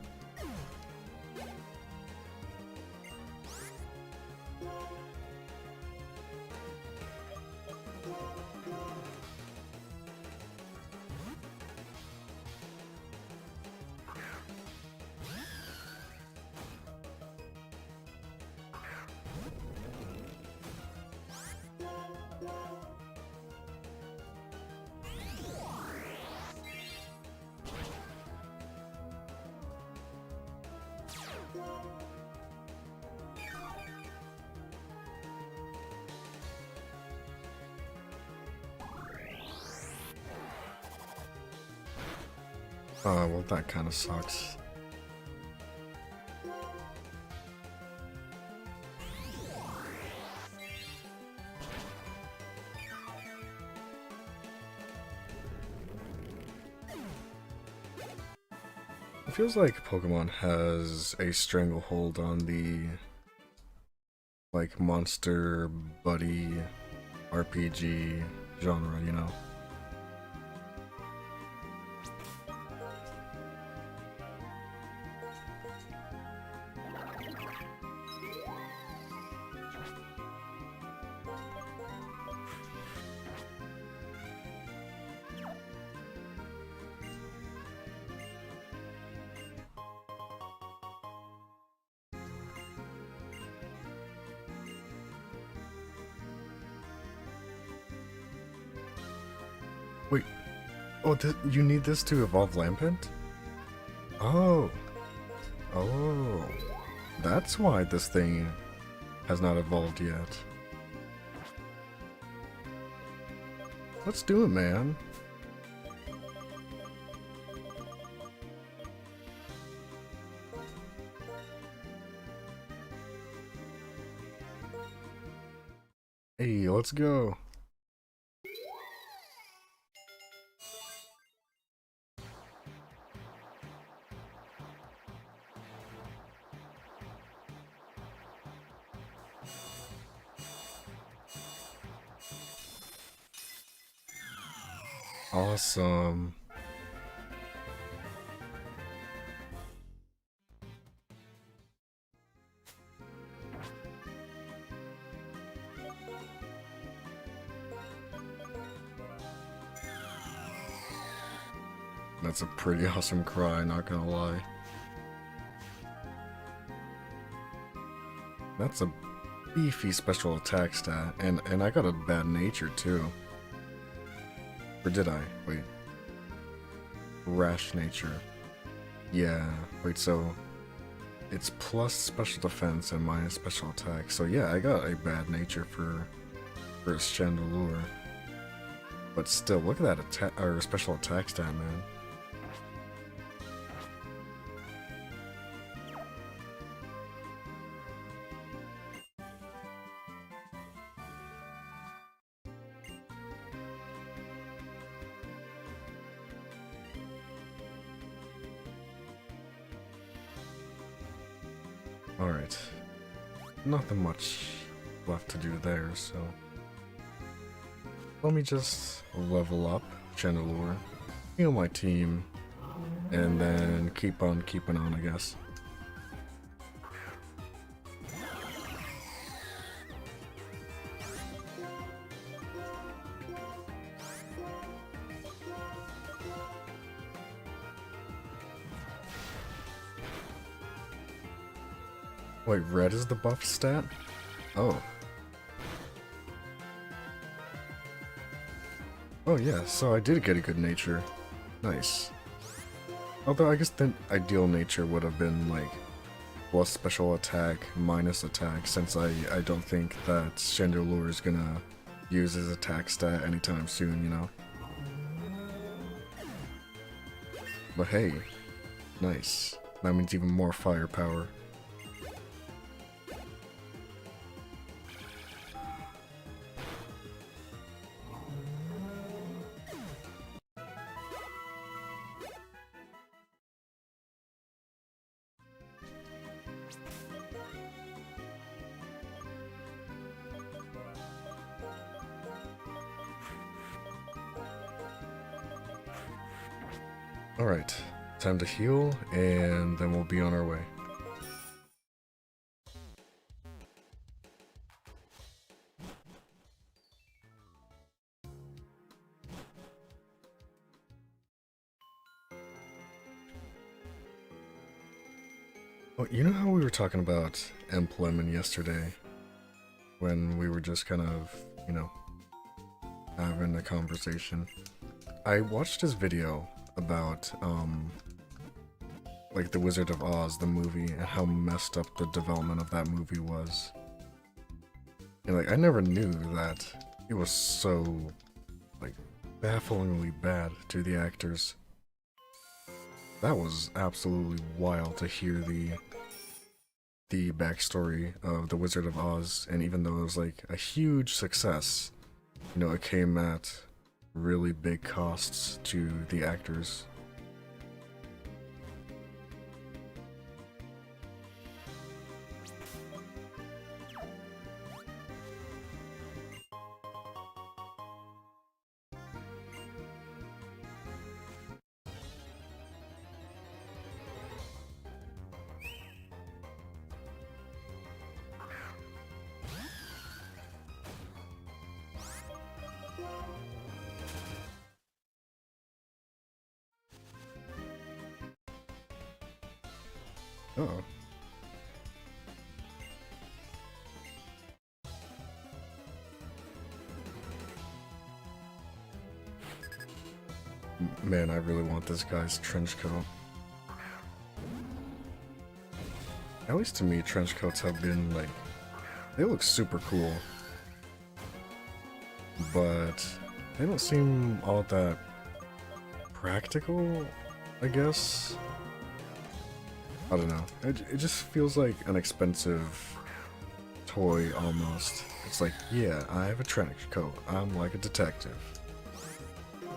Oh, well, that kind of sucks. It feels like Pokemon has a stranglehold on the, like, monster buddy RPG genre, you know? Wait, oh, you need this to evolve Lampent? Oh, oh, that's why this thing has not evolved yet. Let's do it, man. Hey, let's go. Awesome. That's a pretty awesome cry, not gonna lie. That's a beefy special attack stat, and I got a bad nature too. Or did I? Wait. Rash nature. Yeah, wait, so it's plus special defense and minus special attack. So yeah, I got a bad nature for its Chandelure. But still, look at that attack or special attack stat, man. Alright. Nothing much left to do there, so let me just level up Chandelure, heal my team, and then keep on keeping on, I guess. Wait, red is the buff stat? Oh. Oh yeah, so I did get a good nature. Nice. Although I guess the ideal nature would have been like plus special attack minus attack, since I don't think that Chandelure is gonna use his attack stat anytime soon, you know? But hey, nice. That means even more firepower. Alright, time to heal, and then we'll be on our way. Oh, you know how we were talking about Lemon yesterday? When we were just kind of, you know, having a conversation. I watched his video about, like The Wizard of Oz, the movie, and how messed up the development of that movie was. And like, I never knew that it was so, like, bafflingly bad to the actors. That was absolutely wild to hear the backstory of The Wizard of Oz, and even though it was like a huge success, you know, it came at really big costs to the actors. Uh-oh. Man, I really want this guy's trench coat. At least to me, trench coats have been, like, they look super cool. But they don't seem all that practical, I guess. I don't know. It just feels like an expensive toy, almost. It's like, yeah, I have a trench coat. I'm like a detective.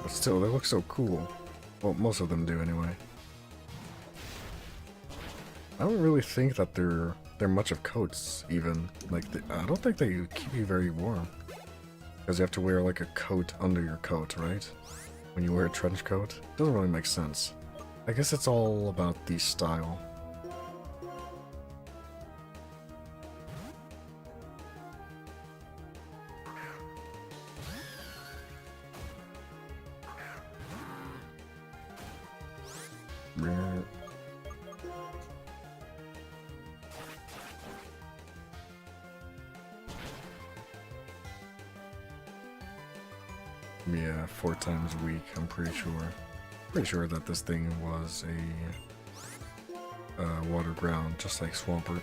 But still, they look so cool. Well, most of them do, anyway. I don't really think that they're much of coats, even. Like, I don't think they keep you very warm. Because you have to wear, like, a coat under your coat, right? When you wear a trench coat. Doesn't really make sense. I guess it's all about the style. Yeah, 4 times a week, I'm pretty sure. Pretty sure that this thing was a water ground, just like Swampert.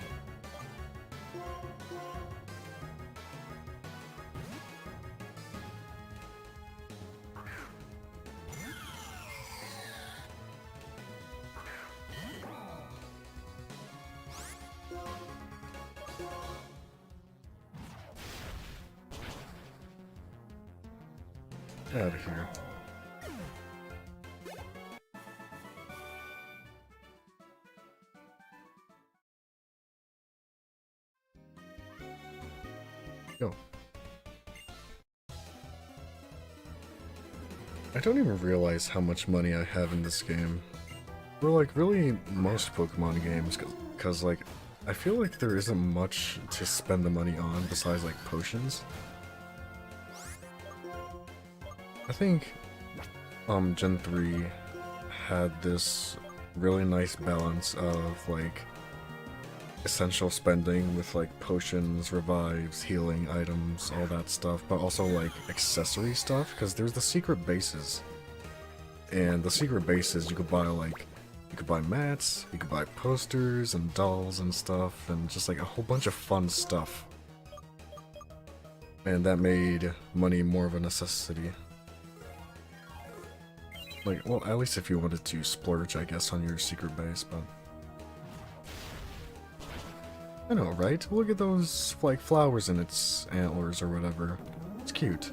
Out of here. Yo. I don't even realize how much money I have in this game. For like really most Pokemon games, cause like I feel like there isn't much to spend the money on besides like potions. I think Gen 3 had this really nice balance of like essential spending with like potions, revives, healing items, all that stuff, but also like accessory stuff, because there's the secret bases. And the secret bases you could buy like You could buy mats, you could buy posters and dolls and stuff, and just like a whole bunch of fun stuff. And that made money more of a necessity. Like, well, at least if you wanted to splurge, I guess, on your secret base, but... I know, right? Look at those, like, flowers in its antlers or whatever. It's cute.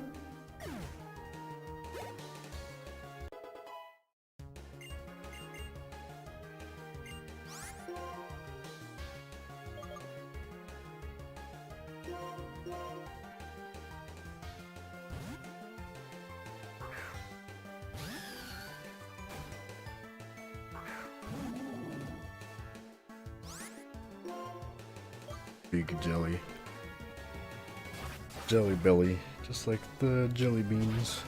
Big jelly. Jelly belly, just like the jelly beans.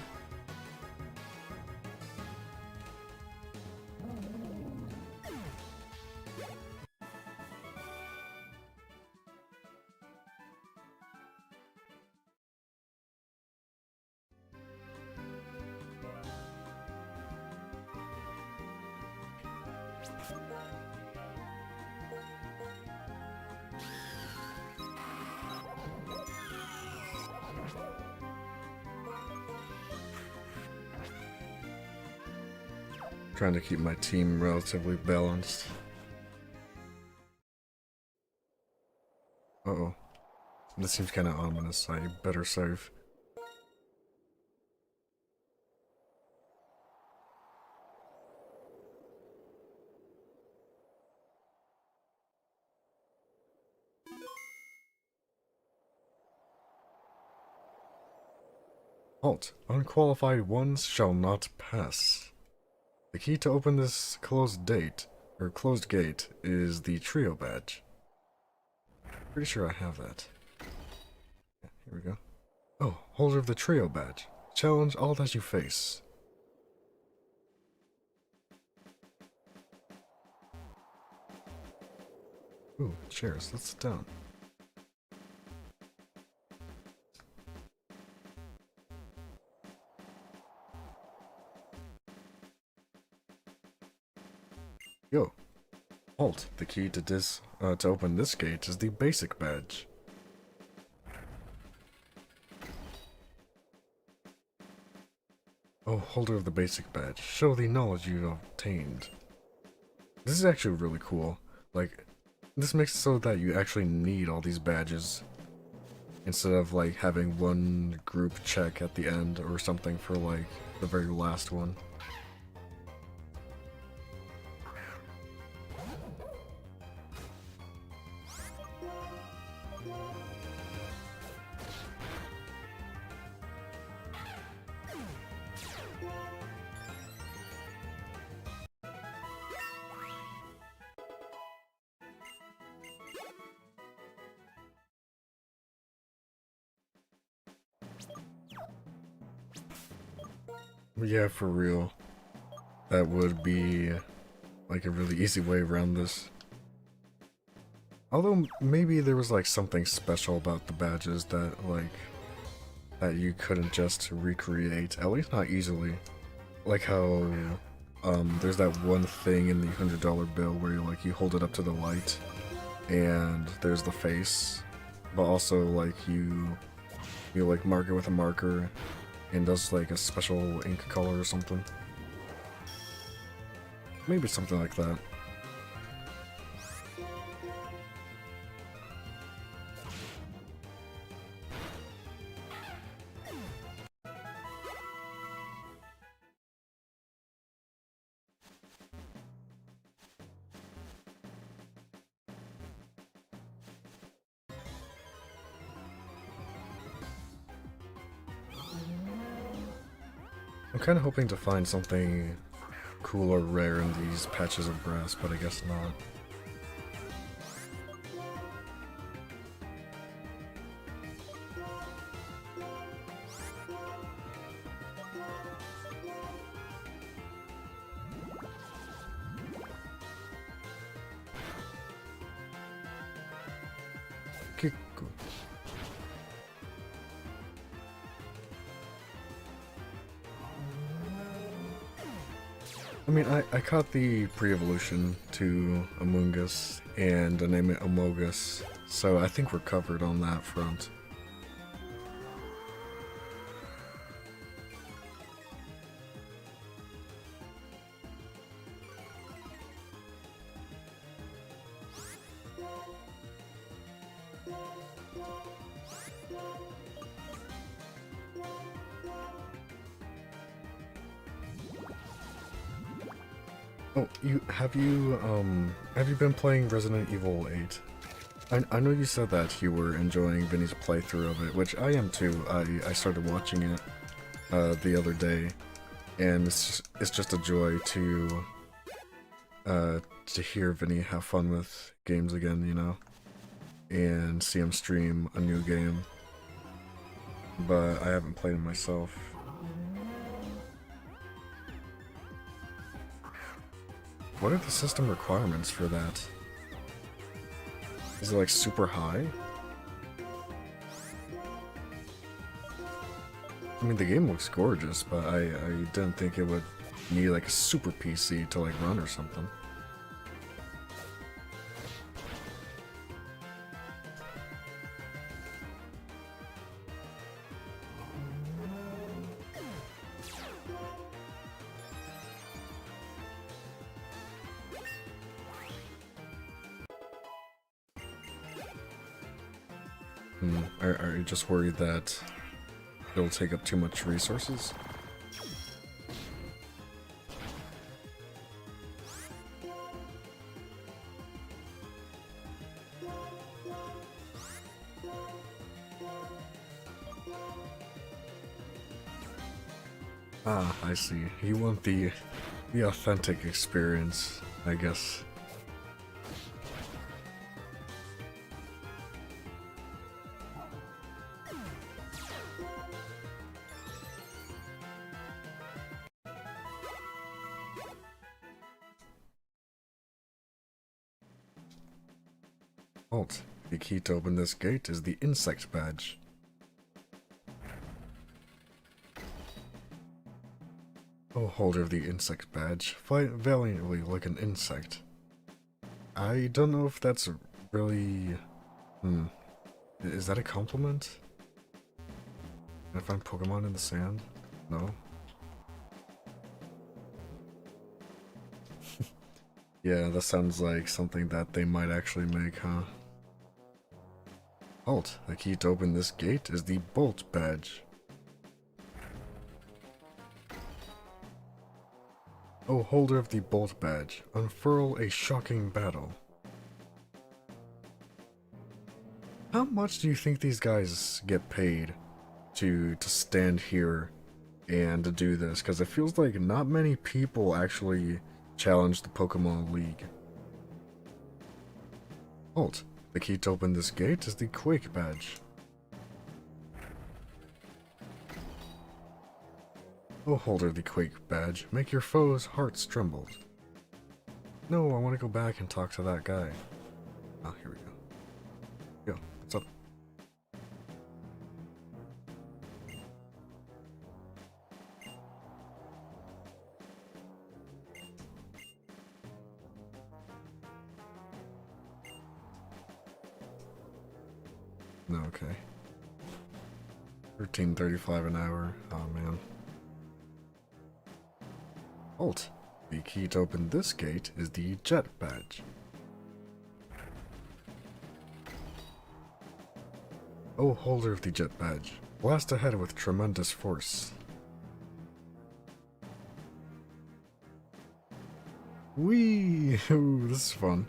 Trying to keep my team relatively balanced. Uh-oh. This seems kind of ominous. I better save. Halt. Unqualified ones shall not pass. The key to open this closed gate is the trio badge. Pretty sure I have that. Yeah, here we go. Oh, holder of the trio badge. Challenge all that you face. Ooh, chairs. Let's sit down. Yo. Halt. The key to open this gate is the basic badge. Oh, holder of the basic badge. Show the knowledge you've obtained. This is actually really cool. Like, this makes it so that you actually need all these badges. Instead of, like, having one group check at the end or something for, like, the very last one. Yeah, for real. That would be like a really easy way around this. Although maybe there was like something special about the badges that that you couldn't just recreate, at least not easily. Like how there's that one thing in the $100 bill where you hold it up to the light and there's the face, but also like you like mark it with a marker and does like a special ink color or something. Maybe something like that. I'm kind of hoping to find something cool or rare in these patches of grass, but I guess not. Okay, cool. I mean, I caught the pre-evolution to Amoongus and I name it Amogus, so I think we're covered on that front. Oh, have you been playing Resident Evil 8? I know you said that you were enjoying Vinny's playthrough of it, which I am too. I started watching it the other day, and it's just a joy to hear Vinny have fun with games again, you know, and see him stream a new game. But I haven't played it myself. What are the system requirements for that? Is it like super high? I mean, the game looks gorgeous, but I didn't think it would need like a super PC to like run or something. Are you just worried that it'll take up too much resources? Ah, I see. You want the authentic experience, I guess. Halt. The key to open this gate is the insect badge. Oh, holder of the insect badge, fight valiantly like an insect. I don't know if that's really... Is that a compliment? Can I find Pokemon in the sand? No? Yeah, that sounds like something that they might actually make, huh? Halt. The key to open this gate is the Bolt badge. Oh, holder of the Bolt badge, unfurl a shocking battle. How much do you think these guys get paid to stand here and to do this? Because it feels like not many people actually challenge the Pokemon League. Halt. The key to open this gate is the Quake badge. Oh, holder of the Quake badge, make your foes' hearts tremble. No, I want to go back and talk to that guy. Ah, here we go. Yo, what's up? No, okay. 13.35 an hour. Oh man. Halt. The key to open this gate is the Jet badge. Oh, holder of the Jet badge, blast ahead with tremendous force. Whee! Ooh, this is fun.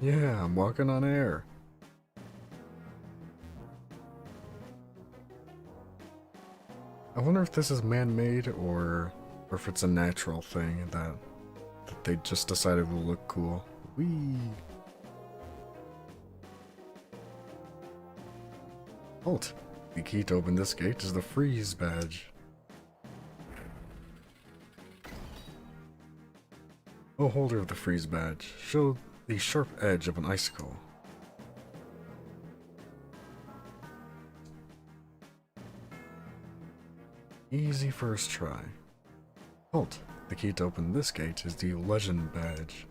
Yeah, I'm walking on air. I wonder if this is man-made or if it's a natural thing that they just decided will look cool. Whee! Halt! The key to open this gate is the Freeze badge. Oh, holder of the Freeze badge, show the sharp edge of an icicle. easy first try. Halt! The key to open this gate is the Legend Badge.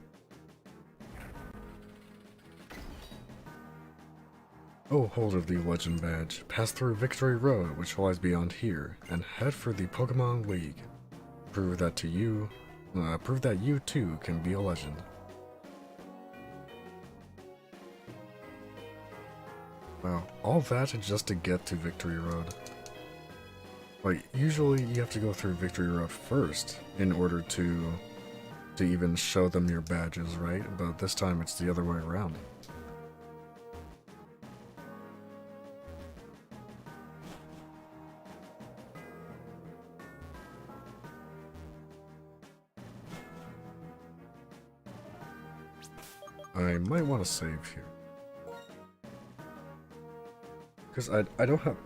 Oh, hold of the Legend Badge. Pass through Victory Road, which lies beyond here, and head for the Pokemon League. Prove that you too can be a legend. Wow, all that just to get to Victory Road. Like, usually you have to go through Victory Road first in order to even show them your badges, right? But this time it's the other way around. I might want to save here. Because I don't have,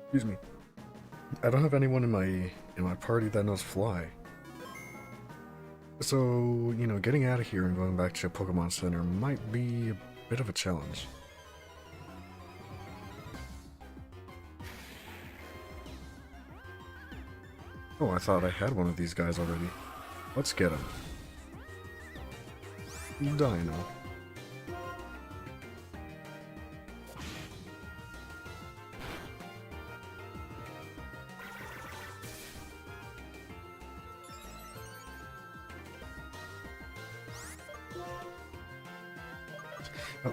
excuse me, I don't have anyone in my party that knows fly. So, you know, getting out of here and going back to Pokemon Center might be a bit of a challenge. Oh, I thought I had one of these guys already. Let's get him. Dino.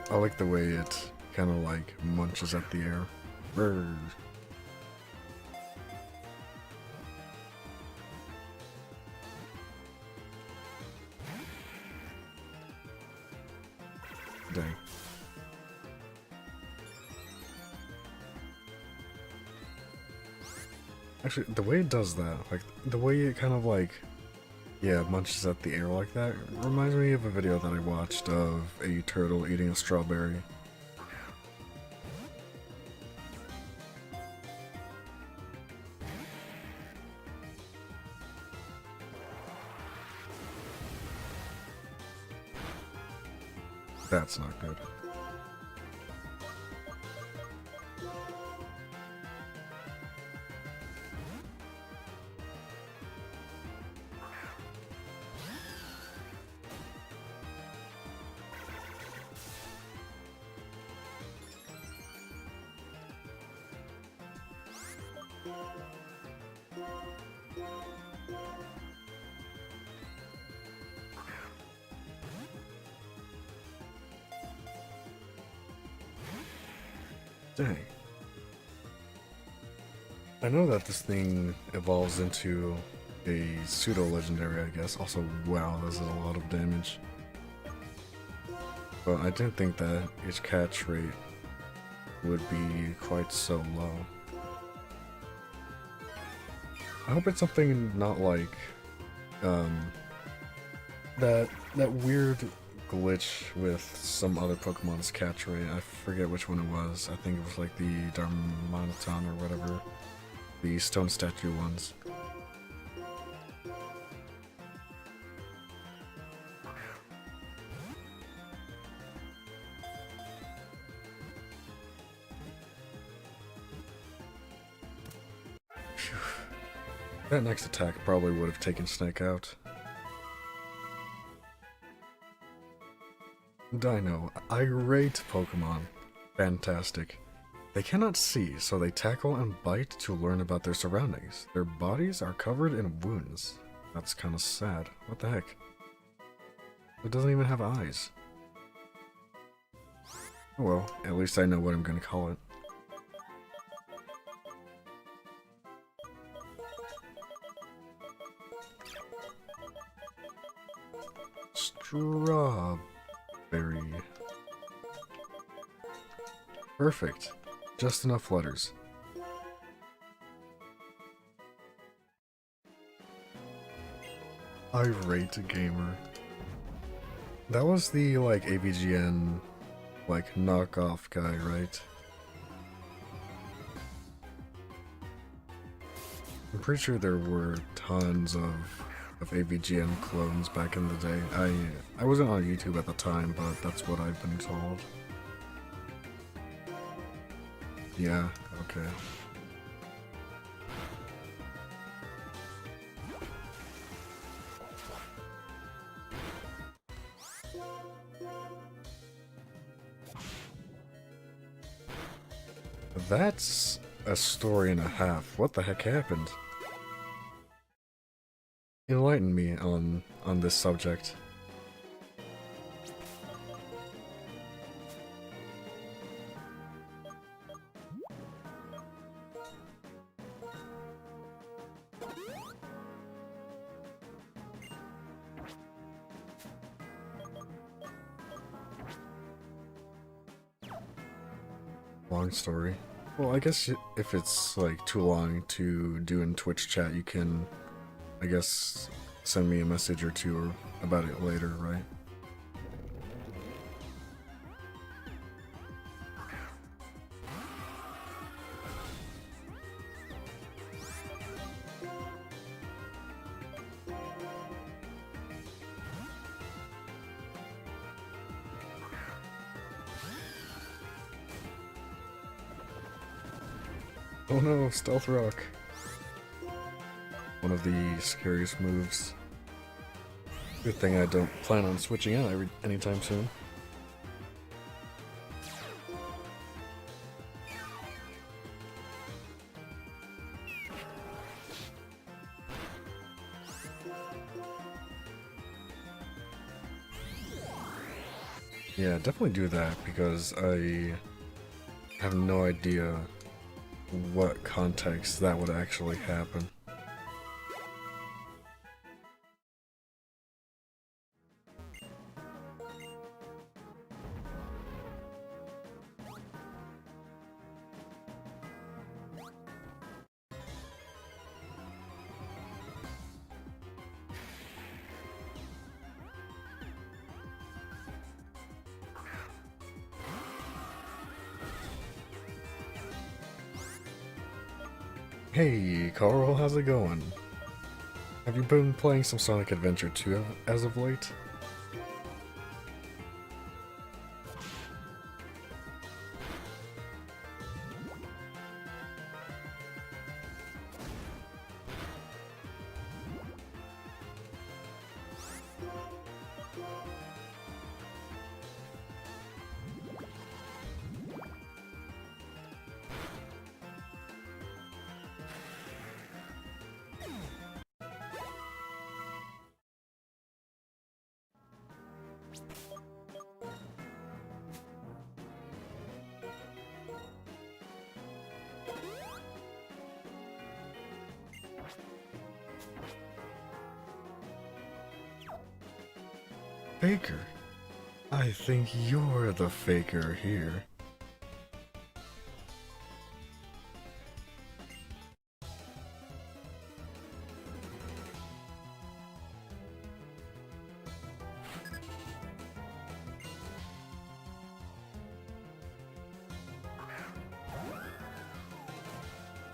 I like the way it kind of like munches at the air. Brr. Dang. Actually, the way it does that, like, the way it kind of like, yeah, munches at the air like that, reminds me of a video that I watched of a turtle eating a strawberry. That's not good. Dang. I know that this thing evolves into a pseudo-legendary, I guess. Also, wow, this is a lot of damage. But I didn't think that its catch rate would be quite so low. I hope it's something not like, that weird glitch with some other Pokemon's catch rate. I forget which one it was. I think it was like the Darmanitan or whatever. The stone statue ones. Phew. That next attack probably would have taken Snake out. Dino, irate Pokemon. Fantastic. They cannot see, so they tackle and bite to learn about their surroundings. Their bodies are covered in wounds. That's kind of sad. What the heck? It doesn't even have eyes. Oh well, at least I know what I'm gonna call it. Strawberry. Perfect. Just enough letters. Irate gamer. That was the, like, AVGN, like, knockoff guy, right? I'm pretty sure there were tons of AVGN clones back in the day. I wasn't on YouTube at the time, but that's what I've been told. Yeah, okay. That's a story and a half. What the heck happened? Enlighten me on this subject. Long story. Well, I guess if it's like too long to do in Twitch chat, you can, I guess, send me a message or two about it later, right? Oh no, Stealth Rock. One of the scariest moves. Good thing I don't plan on switching out anytime soon. Yeah, definitely do that because I have no idea what context that would actually happen. Hey, Carl, how's it going? Have you been playing some Sonic Adventure 2 as of late? Faker? I think you're the faker here.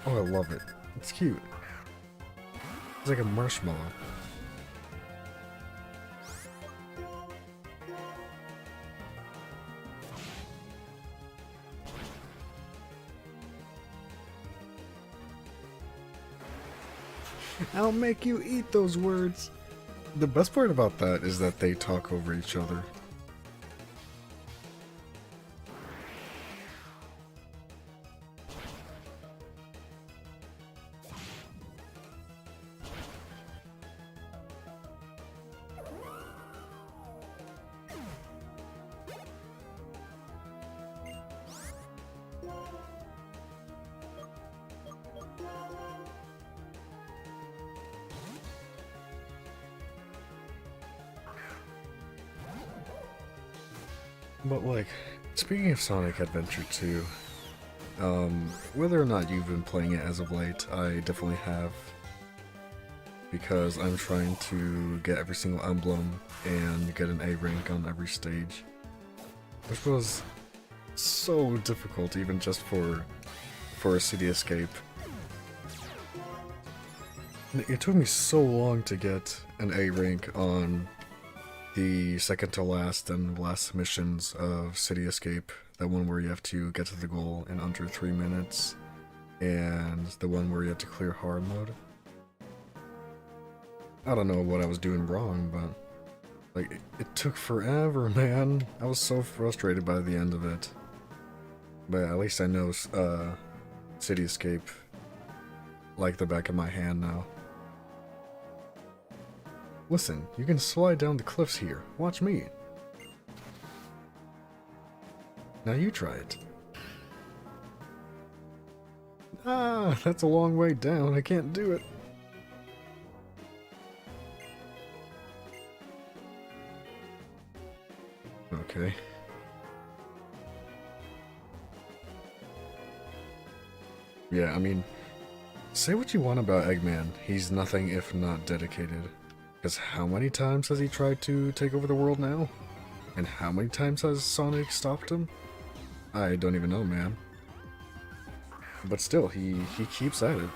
Oh, I love it. It's cute. It's like a marshmallow. I'll make you eat those words. The best part about that is that they talk over each other. But like, speaking of Sonic Adventure 2, whether or not you've been playing it as of late, I definitely have. Because I'm trying to get every single emblem and get an A rank on every stage. Which was so difficult even just for a city escape. It took me so long to get an A rank on the second to last and last missions of City Escape, that one where you have to get to the goal in under 3 minutes, and the one where you have to clear hard mode. I don't know what I was doing wrong, but like it took forever, man. I was so frustrated by the end of it. But at least I know City Escape like the back of my hand now. Listen, you can slide down the cliffs here. Watch me. Now you try it. Ah, that's a long way down. I can't do it. Okay. Yeah, I mean, say what you want about Eggman. He's nothing if not dedicated. Because how many times has he tried to take over the world now? And how many times has Sonic stopped him? I don't even know, man. But still, he keeps at it.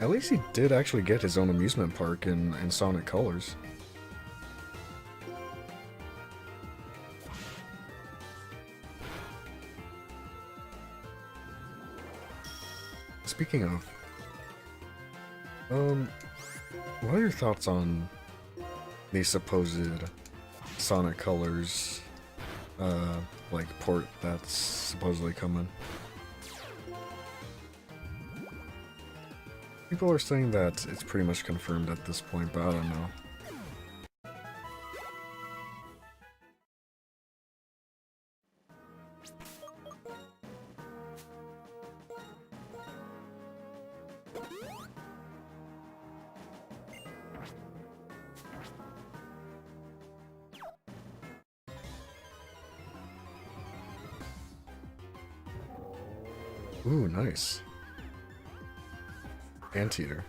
At least he did actually get his own amusement park in Sonic Colors. Speaking of, what are your thoughts on the supposed Sonic Colors, like, port that's supposedly coming? People are saying that it's pretty much confirmed at this point, but I don't know. Ooh, nice. Anteater.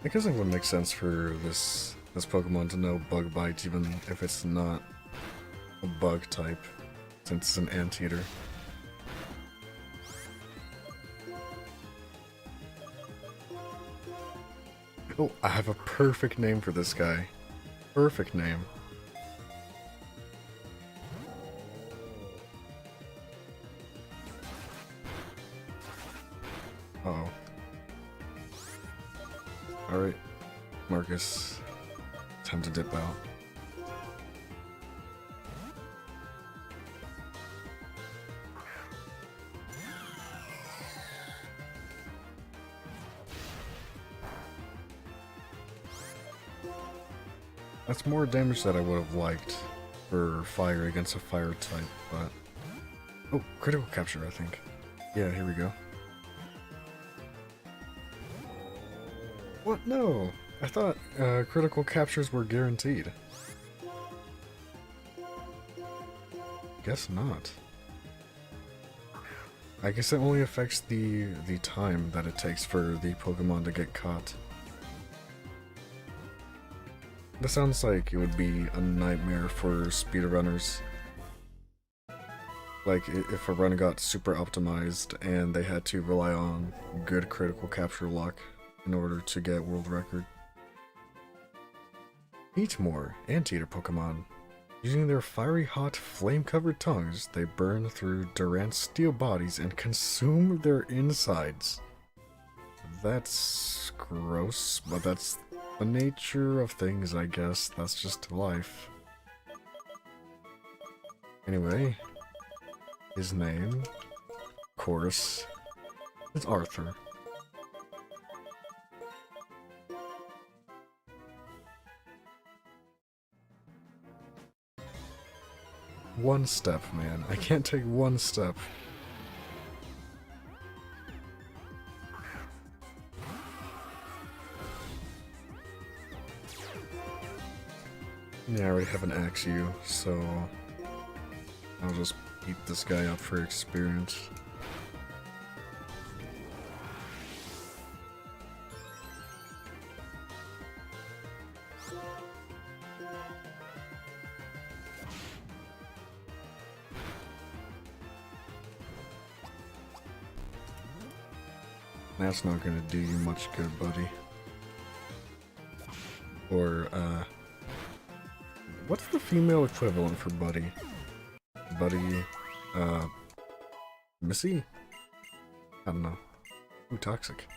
I guess it would make sense for this Pokemon to know Bug Bite, even if it's not a bug type, since it's an anteater. Oh, I have a perfect name for this guy. Perfect name. Uh-oh. Alright, Marcus. Time to dip out. That's more damage that I would have liked for fire against a fire type, but... Oh, critical capture, I think. Yeah, here we go. What? No! I thought critical captures were guaranteed. Guess not. I guess it only affects the time that it takes for the Pokemon to get caught. This sounds like it would be a nightmare for speedrunners. Like, if a run got super optimized and they had to rely on good critical capture luck in order to get world record. Eat more anteater Pokemon. Using their fiery hot, flame-covered tongues, they burn through Durant's steel bodies and consume their insides. That's gross, but that's the nature of things, I guess. That's just life. Anyway, his name, of course, is Arthur. One step, man. I can't take one step. Yeah, I already have an Axew, so I'll just beat this guy up for experience. That's not gonna do you much good, buddy. Or, what's the female equivalent for buddy? Buddy, Missy? I don't know. Ooh, toxic.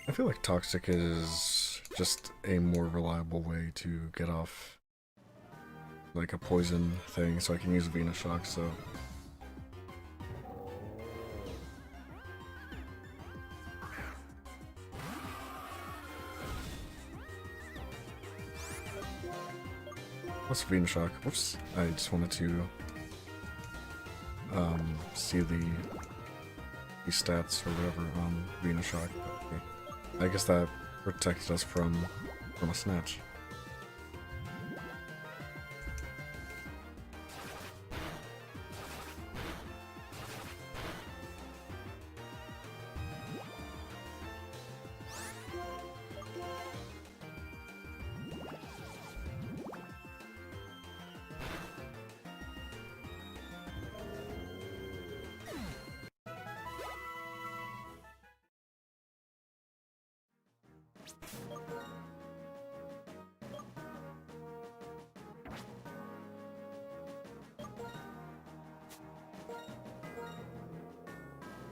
I feel like toxic is just a more reliable way to get off like a poison thing, so I can use Venus Shock, so what's Venus Shock? Whoops, I just wanted to see the stats or whatever on Venus Shock. Okay. I guess that protects us from a snatch.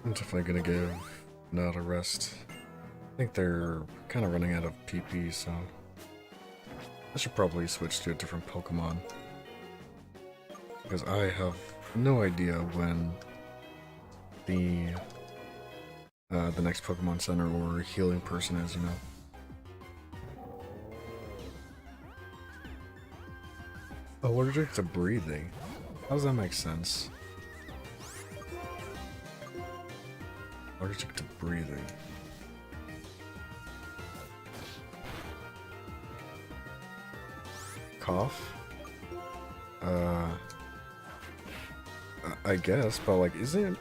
I'm definitely gonna give Nod a rest. I think they're kind of running out of PP, so I should probably switch to a different Pokemon. Because I have no idea when the next Pokemon Center or healing person is, you know. Allergic to breathing? How does that make sense? Allergic to breathing. Cough? I guess, but like, isn't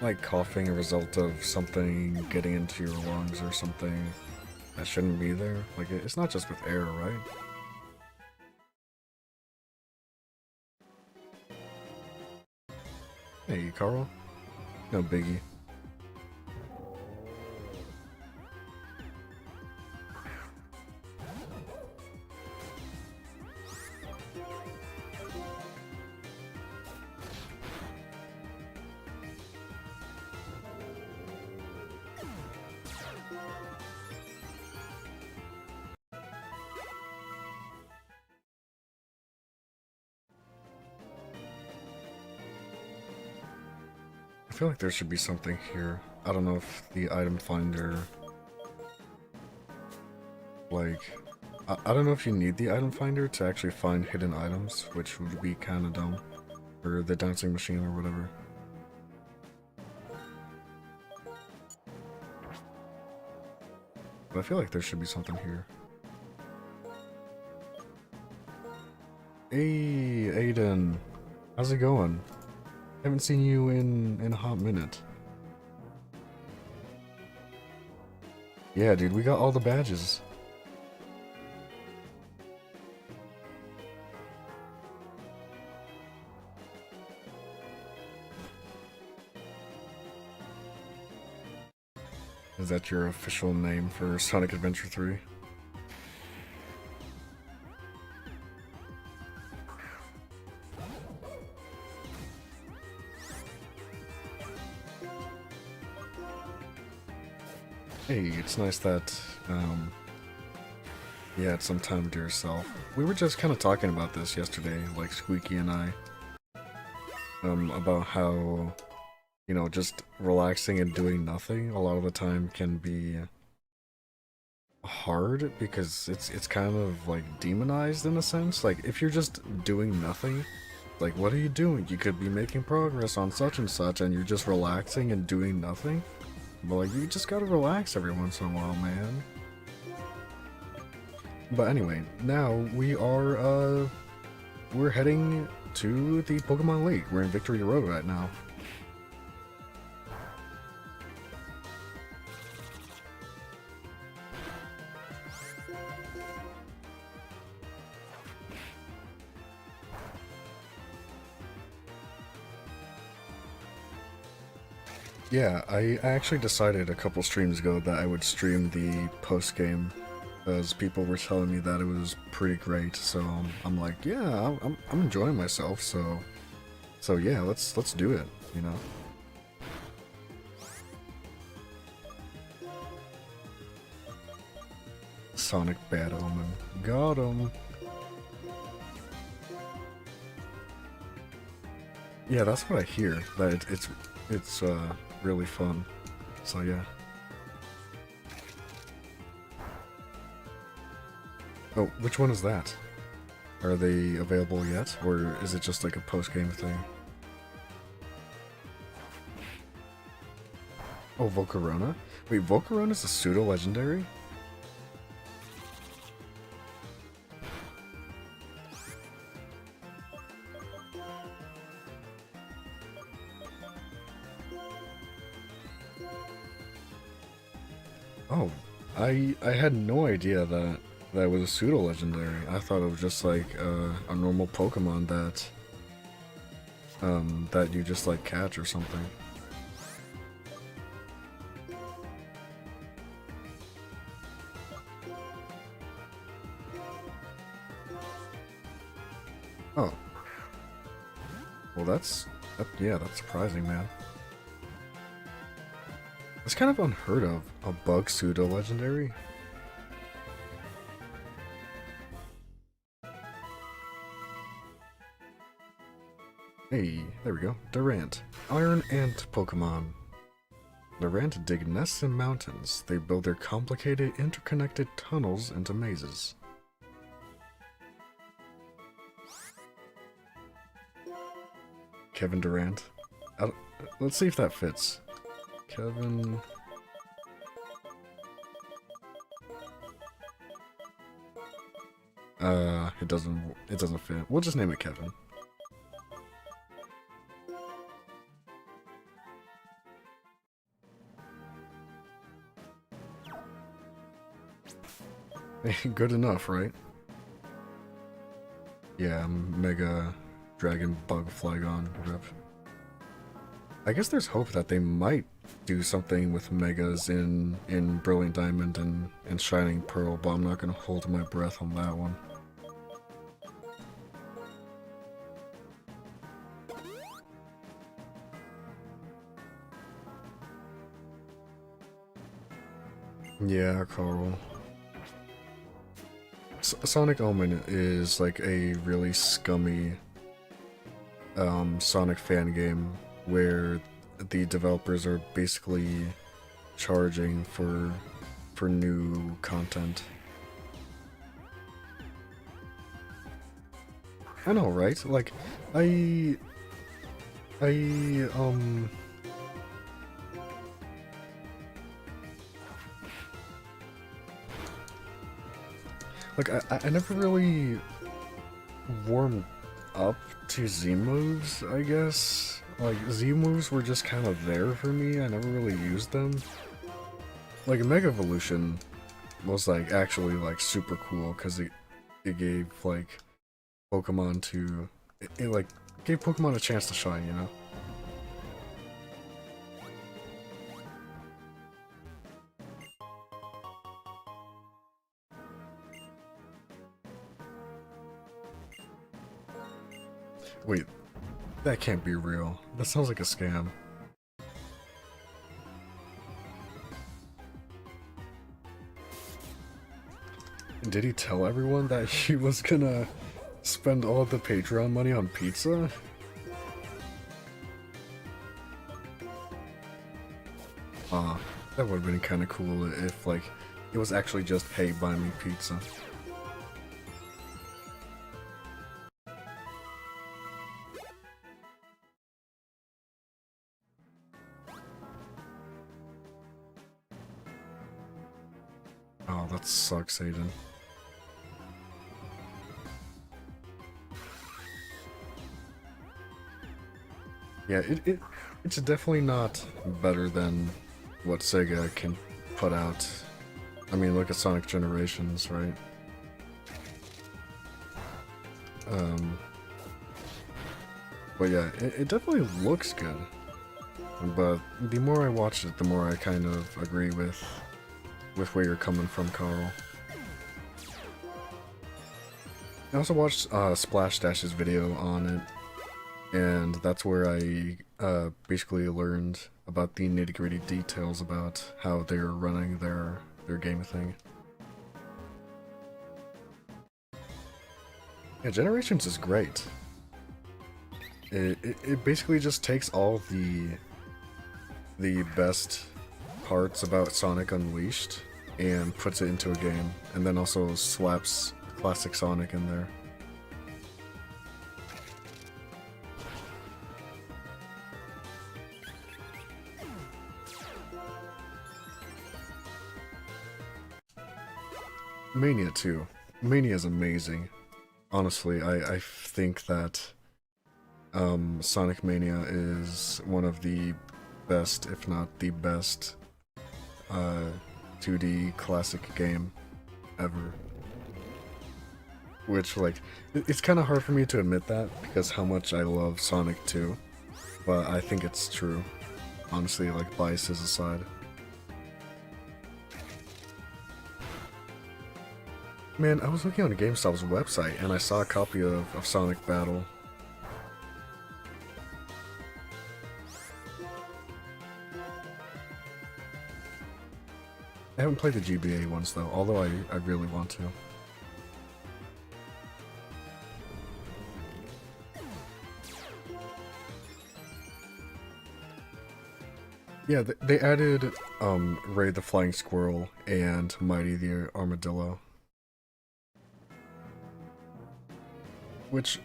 like coughing a result of something getting into your lungs or something that shouldn't be there? Like, it's not just with air, right? Hey, Carl. No biggie. I feel like there should be something here. I don't know if the item finder, like, I don't know if you need the item finder to actually find hidden items, which would be kind of dumb. Or the dancing machine or whatever. But I feel like there should be something here. Hey, Aiden. How's it going? Haven't seen you in a hot minute. Yeah, dude, we got all the badges. Is that your official name for Sonic Adventure 3? Hey, it's nice that, you had some time to yourself. We were just kind of talking about this yesterday, like Squeaky and I, about how, you know, just relaxing and doing nothing a lot of the time can be hard because it's kind of like demonized in a sense. Like, if you're just doing nothing, like, what are you doing? You could be making progress on such and such and you're just relaxing and doing nothing. But like, you just gotta relax every once in a while, man. But anyway, now we are, we're heading to the Pokemon League. We're in Victory Road right now. Yeah, I actually decided a couple streams ago that I would stream the post game, as people were telling me that it was pretty great. So I'm like, yeah, I'm enjoying myself. So yeah, let's do it. You know. Sonic Bad Omen, got him. Yeah, that's what I hear. That it's really fun. So yeah. Oh, which one is that? Are they available yet, or is it just like a post-game thing? Oh, Volcarona? Wait, Volcarona's a pseudo-legendary? Oh, I had no idea that that was a pseudo-legendary. I thought it was just like a normal Pokemon that you just like catch or something. Oh, well yeah, that's surprising, man. It's kind of unheard of, a bug pseudo-legendary. Hey, there we go. Durant. Iron Ant Pokemon. Durant dig nests in mountains. They build their complicated, interconnected tunnels into mazes. Kevin Durant. Let's see if that fits. Kevin... it doesn't fit. We'll just name it Kevin. Good enough, right? Yeah, Mega Dragon Bug Flygon rip. I guess there's hope that they might do something with Megas in Brilliant Diamond and Shining Pearl, but I'm not gonna hold my breath on that one. Yeah, Carl. Sonic Omen is like a really scummy Sonic fan game where the developers are basically charging for new content. I know, right? Like, I like, I never really warmed up to Z moves, I guess. Like, Z moves were just kind of there for me. I never really used them. Like, Mega Evolution was, like, actually, like, super cool because it gave, like, Pokemon to... It, like, gave Pokemon a chance to shine, you know? Wait, that can't be real. That sounds like a scam. Did he tell everyone that he was gonna spend all of the Patreon money on pizza? That would have been kind of cool if, like, it was actually just, hey, buy me pizza. Oh, that sucks, Aiden. Yeah, it's definitely not better than what Sega can put out. I mean, look at Sonic Generations, right? But yeah, it definitely looks good. but the more I watch it, the more I kind of agree with where you're coming from, Carl. I also watched Splash Dash's video on it, and that's where I basically learned about the nitty-gritty details about how they're running their game thing. Yeah, Generations is great. It basically just takes all the best parts about Sonic Unleashed and puts it into a game, and then also slaps classic Sonic in there. Mania 2. Mania is amazing. Honestly, I think that Sonic Mania is one of the best, if not the best, 2D classic game ever. Which, like, it's kind of hard for me to admit that because how much I love Sonic 2, but I think it's true. Honestly, like, biases aside. Man, I was looking on GameStop's website and I saw a copy of Sonic Battle. I haven't played the GBA ones though, although I really want to. Yeah, they added Ray the Flying Squirrel and Mighty the Armadillo. Which,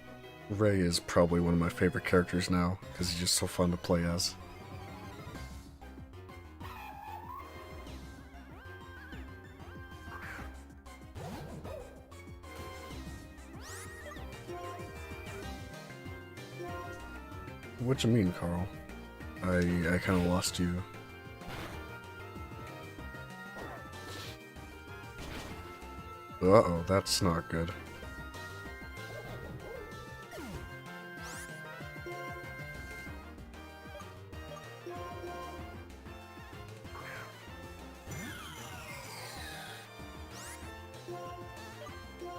Ray is probably one of my favorite characters now, because he's just so fun to play as. What you mean, Carl? I kind of lost you. Uh-oh, that's not good.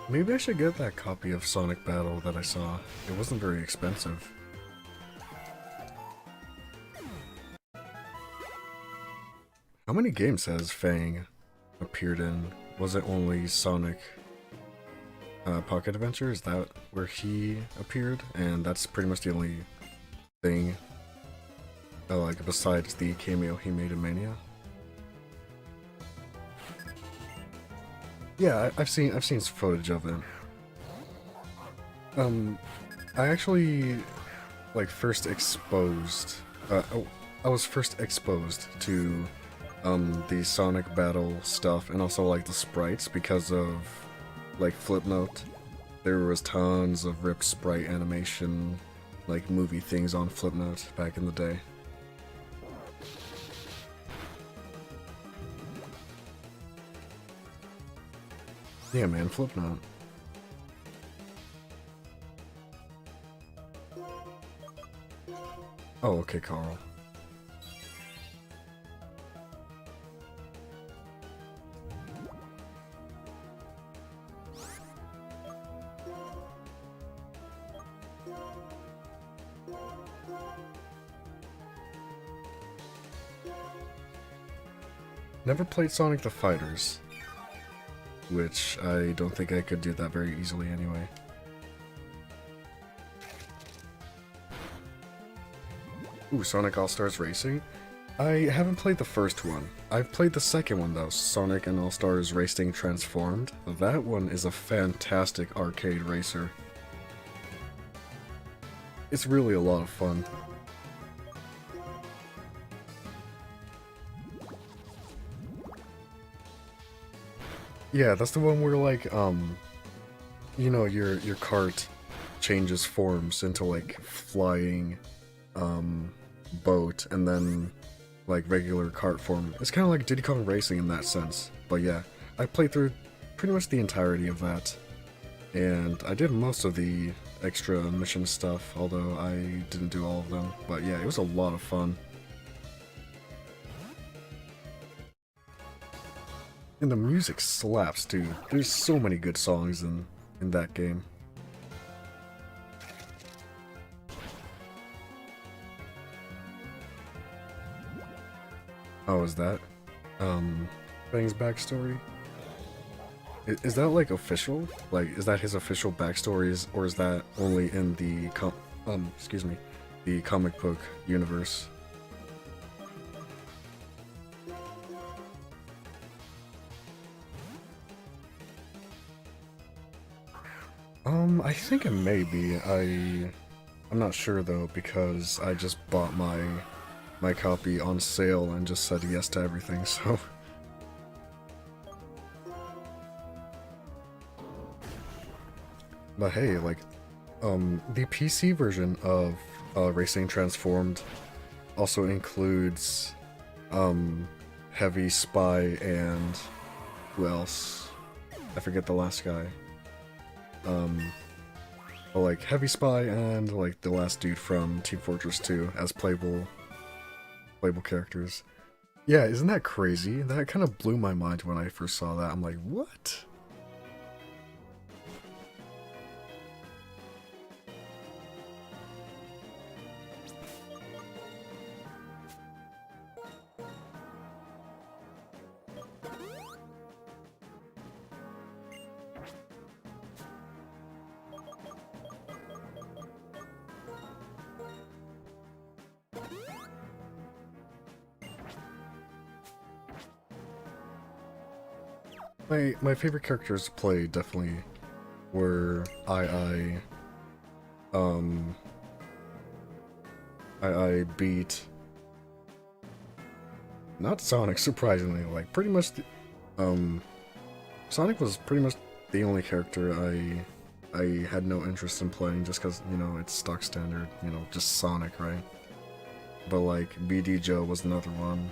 Maybe I should get that copy of Sonic Battle that I saw. It wasn't very expensive. How many games has Fang appeared in? Was it only Sonic Pocket Adventure? Is that where he appeared? And that's pretty much the only thing, like, besides the cameo he made in Mania? Yeah, I've seen some footage of it. I actually, like, first exposed, I was first exposed to, the Sonic Battle stuff, and also, like, the sprites, because of, like, Flipnote. There was tons of ripped sprite animation, like, movie things on Flipnote back in the day. Yeah, man, Flipnote. Oh, okay, Carl. Never played Sonic the Fighters, which I don't think I could do that very easily anyway. Ooh, Sonic All-Stars Racing? I haven't played the first one. I've played the second one though, Sonic and All-Stars Racing Transformed. That one is a fantastic arcade racer. It's really a lot of fun. Yeah, that's the one where, like, you know, your cart changes forms into, like, flying, boat, and then, like, regular cart form. It's kind of like Diddy Kong Racing in that sense. But yeah, I played through pretty much the entirety of that. And I did most of the extra mission stuff, although I didn't do all of them. But yeah, it was a lot of fun. And the music slaps, dude. There's so many good songs in that game. Oh, is that Fang's backstory? Is that like official? Like, is that his official backstories, or is that only in the excuse me, the comic book universe? I think it may be. I'm not sure though, because I just bought my copy on sale and just said yes to everything, so. But hey, like, the PC version of Racing Transformed also includes Heavy, Spy, and who else? I forget the last guy. But like Heavy, Spy, and like the last dude from Team Fortress 2 as playable characters. Yeah, isn't that crazy? That kind of blew my mind when I first saw that. I'm like, what? My favorite characters to play definitely were I beat not Sonic, surprisingly. Like pretty much Sonic was pretty much the only character I had no interest in playing, just because, you know, it's stock standard, you know, just Sonic, right? But like BD Joe was another one.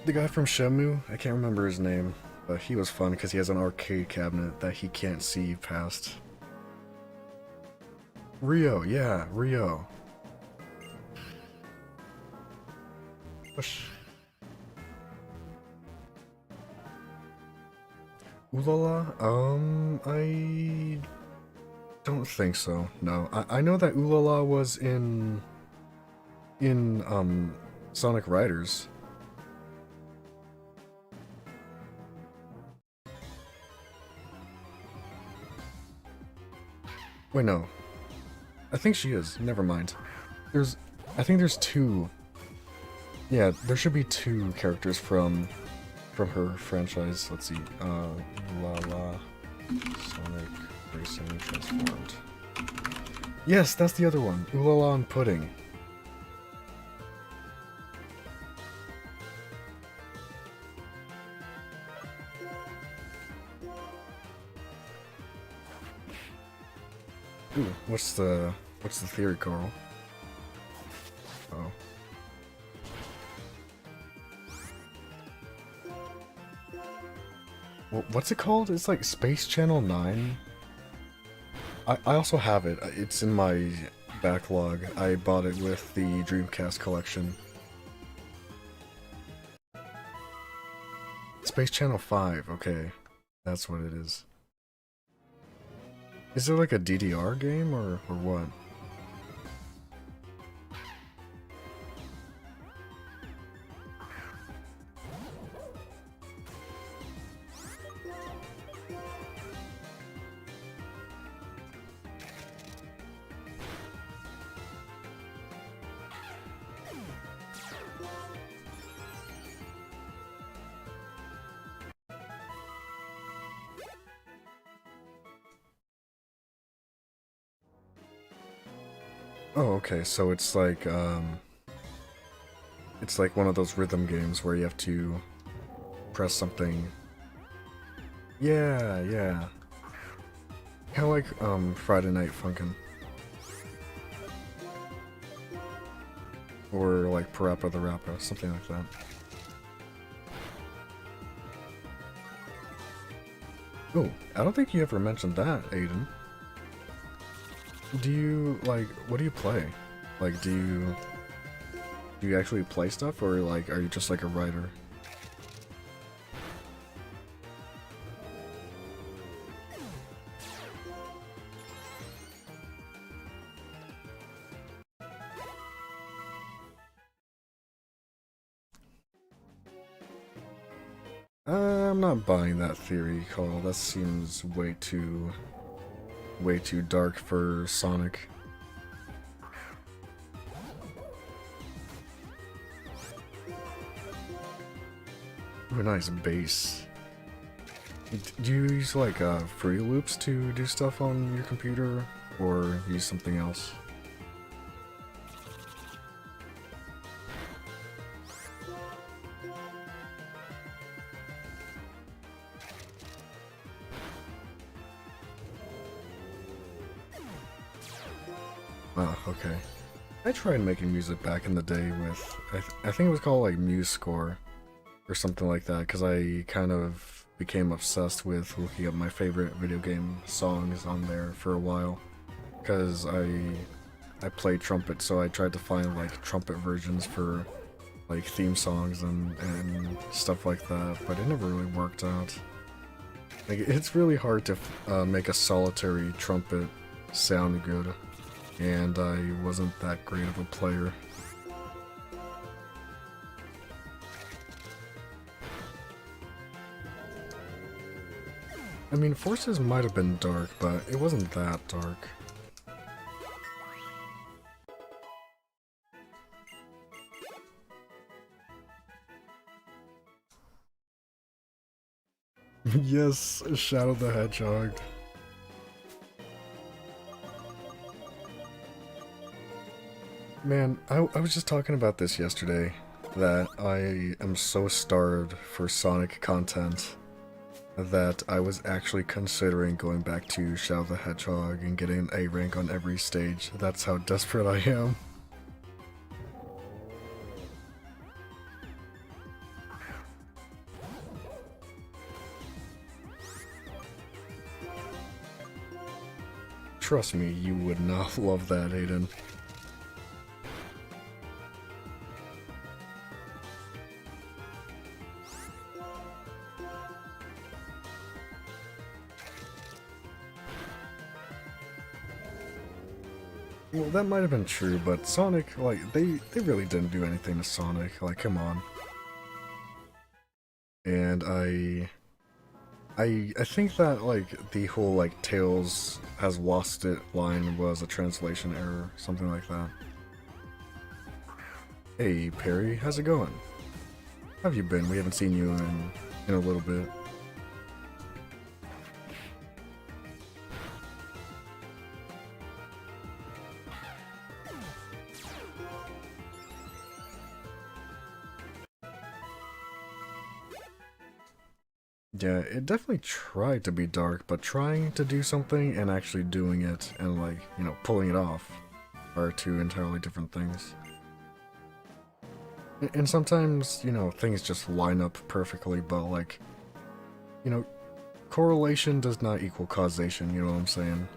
The guy from Shenmue, I can't remember his name, but he was fun because he has an arcade cabinet that he can't see past. Rio, yeah, Rio. Push. Ulala? I don't think so. No, I know that Ulala was in Sonic Riders. Wait, no. I think she is. Never mind. I think there's two. Yeah, there should be two characters from her franchise. Let's see. Ulala, Sonic Racing Transformed. Yes, that's the other one. Ulala and Pudding. Ooh, what's the theory, Carl? Oh. What's it called? It's like Space Channel 9? I also have it. It's in my backlog. I bought it with the Dreamcast collection. Space Channel 5, okay. That's what it is. Is it like a DDR game or what? Oh, okay, so it's like one of those rhythm games where you have to press something. Yeah, yeah. Kinda like Friday Night Funkin'. Or like Parappa the Rappa, something like that. Oh, I don't think you ever mentioned that, Aiden. Do you, like, what do you play? Like, do you actually play stuff, or, like, are you just, like, a writer? I'm not buying that theory, Carl. That seems way too dark for Sonic. Ooh, a nice bass. Do you use like free loops to do stuff on your computer, or use something else? Oh, okay. I tried making music back in the day with, I think it was called like MuseScore or something like that, because I kind of became obsessed with looking up my favorite video game songs on there for a while, because I played trumpet, so I tried to find like trumpet versions for like theme songs and stuff like that, but it never really worked out. Like, it's really hard to make a solitary trumpet sound good, and I wasn't that great of a player. I mean, Forces might have been dark, but it wasn't that dark. Yes, Shadow the Hedgehog. Man, I was just talking about this yesterday, that I am so starved for Sonic content that I was actually considering going back to Shadow the Hedgehog and getting an A rank on every stage. That's how desperate I am. Trust me, you would not love that, Aiden. Well, that might have been true, but Sonic, like, they really didn't do anything to Sonic, like, come on. And I think that, like, the whole, like, Tails has lost it line was a translation error, something like that. Hey, Perry, how's it going? How have you been? We haven't seen you in a little bit. Yeah, it definitely tried to be dark, but trying to do something and actually doing it and, like, you know, pulling it off are two entirely different things. And sometimes, you know, things just line up perfectly, but, like, you know, correlation does not equal causation, you know what I'm saying?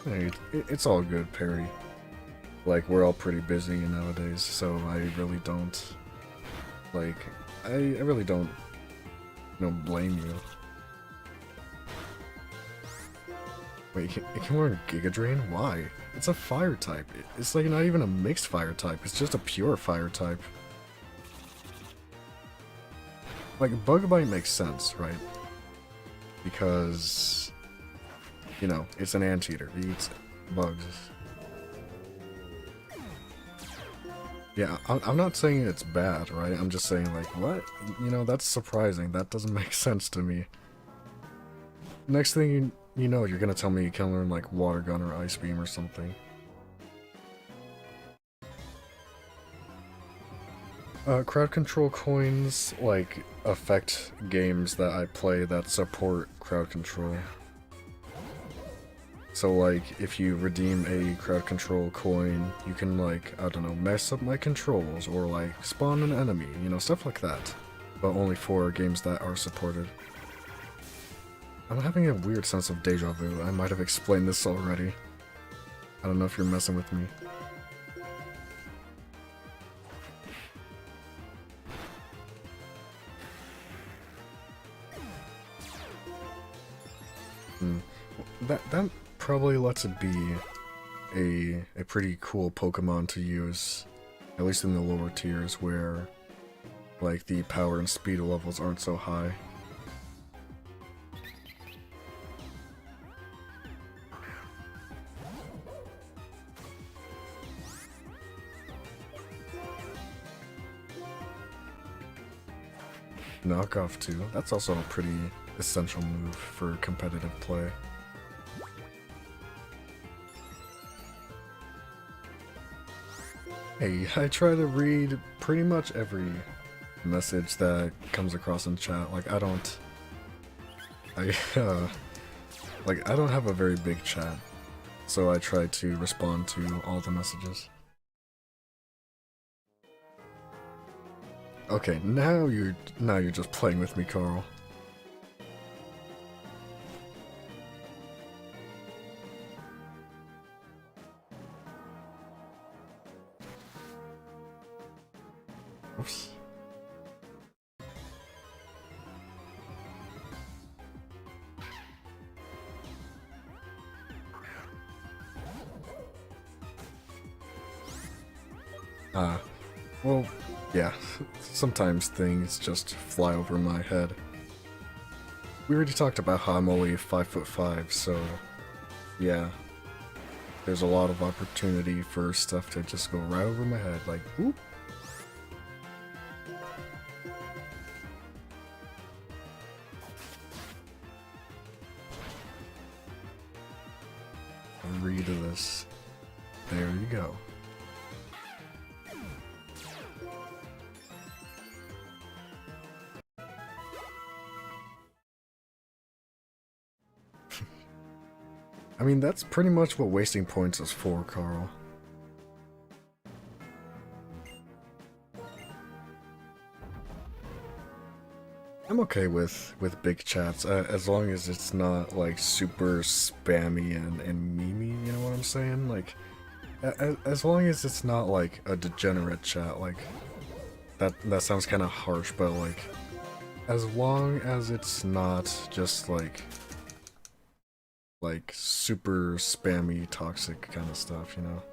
Hey, it's all good, Perry. Like, we're all pretty busy nowadays, so I really don't, like, I really don't, you know, blame you. Wait, it can learn Giga Drain? Why? It's a fire type. It's like not even a mixed fire type, it's just a pure fire type. Like, Bug Bite makes sense, right? Because, you know, it's an anteater. He eats bugs. Yeah, I'm not saying it's bad, right? I'm just saying, like, what? You know, that's surprising. That doesn't make sense to me. Next thing you know, you're gonna tell me you can learn, like, Water Gun or Ice Beam or something. Crowd control coins, like, affect games that I play that support crowd control. So, like, if you redeem a crowd control coin, you can, like, I don't know, mess up my controls, or, like, spawn an enemy, you know, stuff like that. But only for games that are supported. I'm having a weird sense of deja vu. I might have explained this already. I don't know if you're messing with me. Mm. That probably lets it be a pretty cool Pokemon to use, at least in the lower tiers where like the power and speed levels aren't so high. Knockoff too. That's also a pretty essential move for competitive play. Hey, I try to read pretty much every message that comes across in chat. Like I don't like I don't have a very big chat, so I try to respond to all the messages. Okay, now you're just playing with me, Carl. Oops. Well, yeah, sometimes things just fly over my head. We already talked about how I'm only 5'5", so yeah, there's a lot of opportunity for stuff to just go right over my head, like, whoop. Read this. There you go. I mean, that's pretty much what wasting points is for, Carl. I'm okay with big chats, as long as it's not, like, super spammy and memey, you know what I'm saying? Like, as long as it's not, like, a degenerate chat, like, that sounds kind of harsh, but, like, as long as it's not just, like, super spammy, toxic kind of stuff, you know?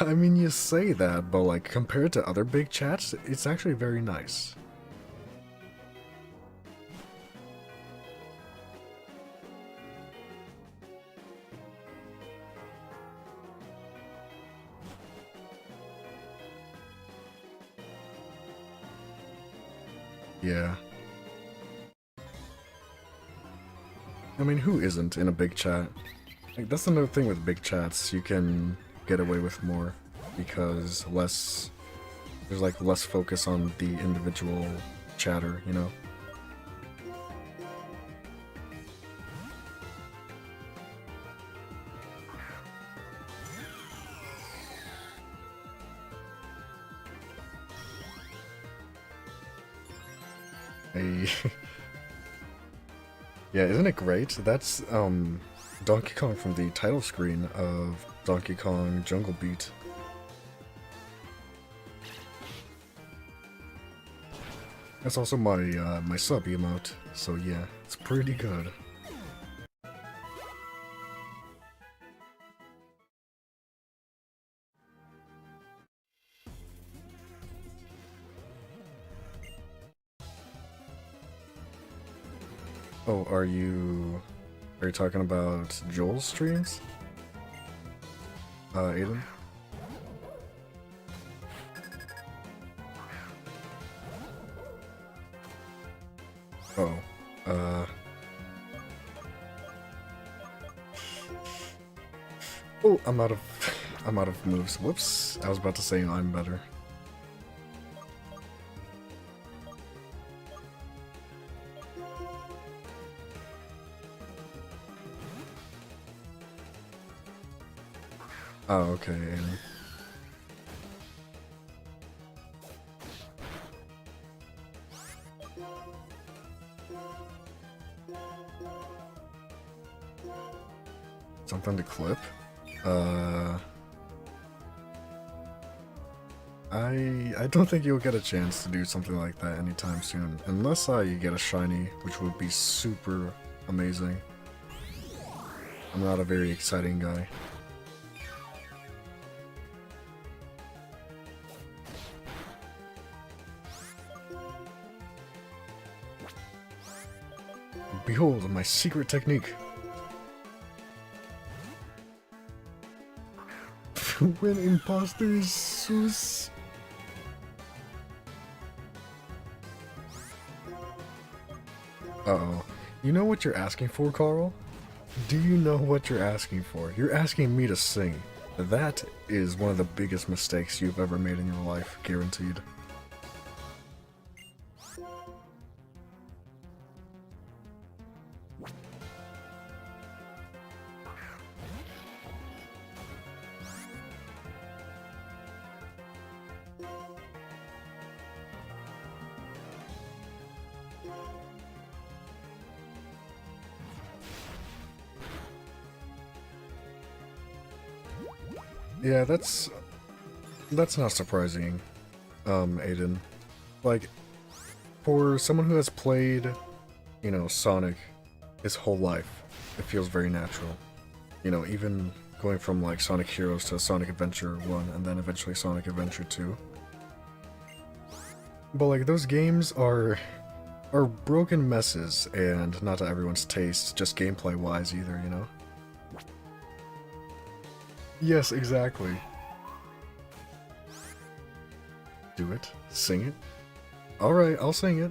I mean, you say that, but like compared to other big chats, it's actually very nice. Yeah. I mean, who isn't in a big chat? Like, that's another thing with big chats. You can get away with more because there's like less focus on the individual chatter, you know? Hey. Yeah, isn't it great? That's Donkey Kong from the title screen of Donkey Kong Jungle Beat. That's also my my sub emote, so yeah, it's pretty good. Oh, are you talking about Joel's streams? Aiden? Oh, uh... Oh, I'm out of... I'm out of moves. Whoops, I was about to say I'm better. Oh, okay, Aiden. Something to clip? I don't think you'll get a chance to do something like that anytime soon, unless you get a shiny, which would be super amazing. I'm not a very exciting guy. Behold, my secret technique. When imposters sus. Uh-oh. You know what you're asking for, Carl? Do you know what you're asking for? You're asking me to sing. That is one of the biggest mistakes you've ever made in your life, guaranteed. Yeah, that's not surprising, Aiden. Like, for someone who has played, you know, Sonic his whole life, it feels very natural. You know, even going from like Sonic Heroes to Sonic Adventure 1 and then eventually Sonic Adventure 2. But like those games are broken messes and not to everyone's taste, just gameplay wise either, you know? Yes, exactly. Do it. Sing it. Alright, I'll sing it.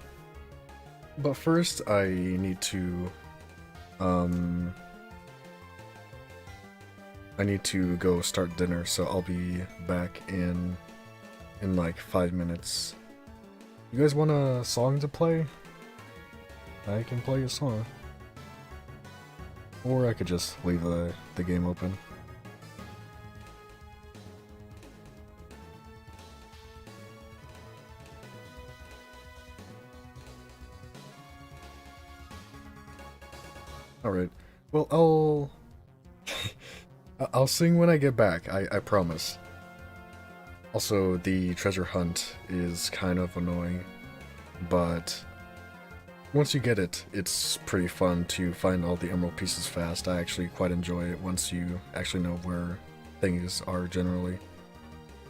But first, I need to, I need to go start dinner, so I'll be back in like 5 minutes. You guys want a song to play? I can play a song. Or I could just leave the game open. Alright. Well, I'll sing when I get back, I promise. Also, the treasure hunt is kind of annoying, but once you get it, it's pretty fun to find all the emerald pieces fast. I actually quite enjoy it once you actually know where things are generally.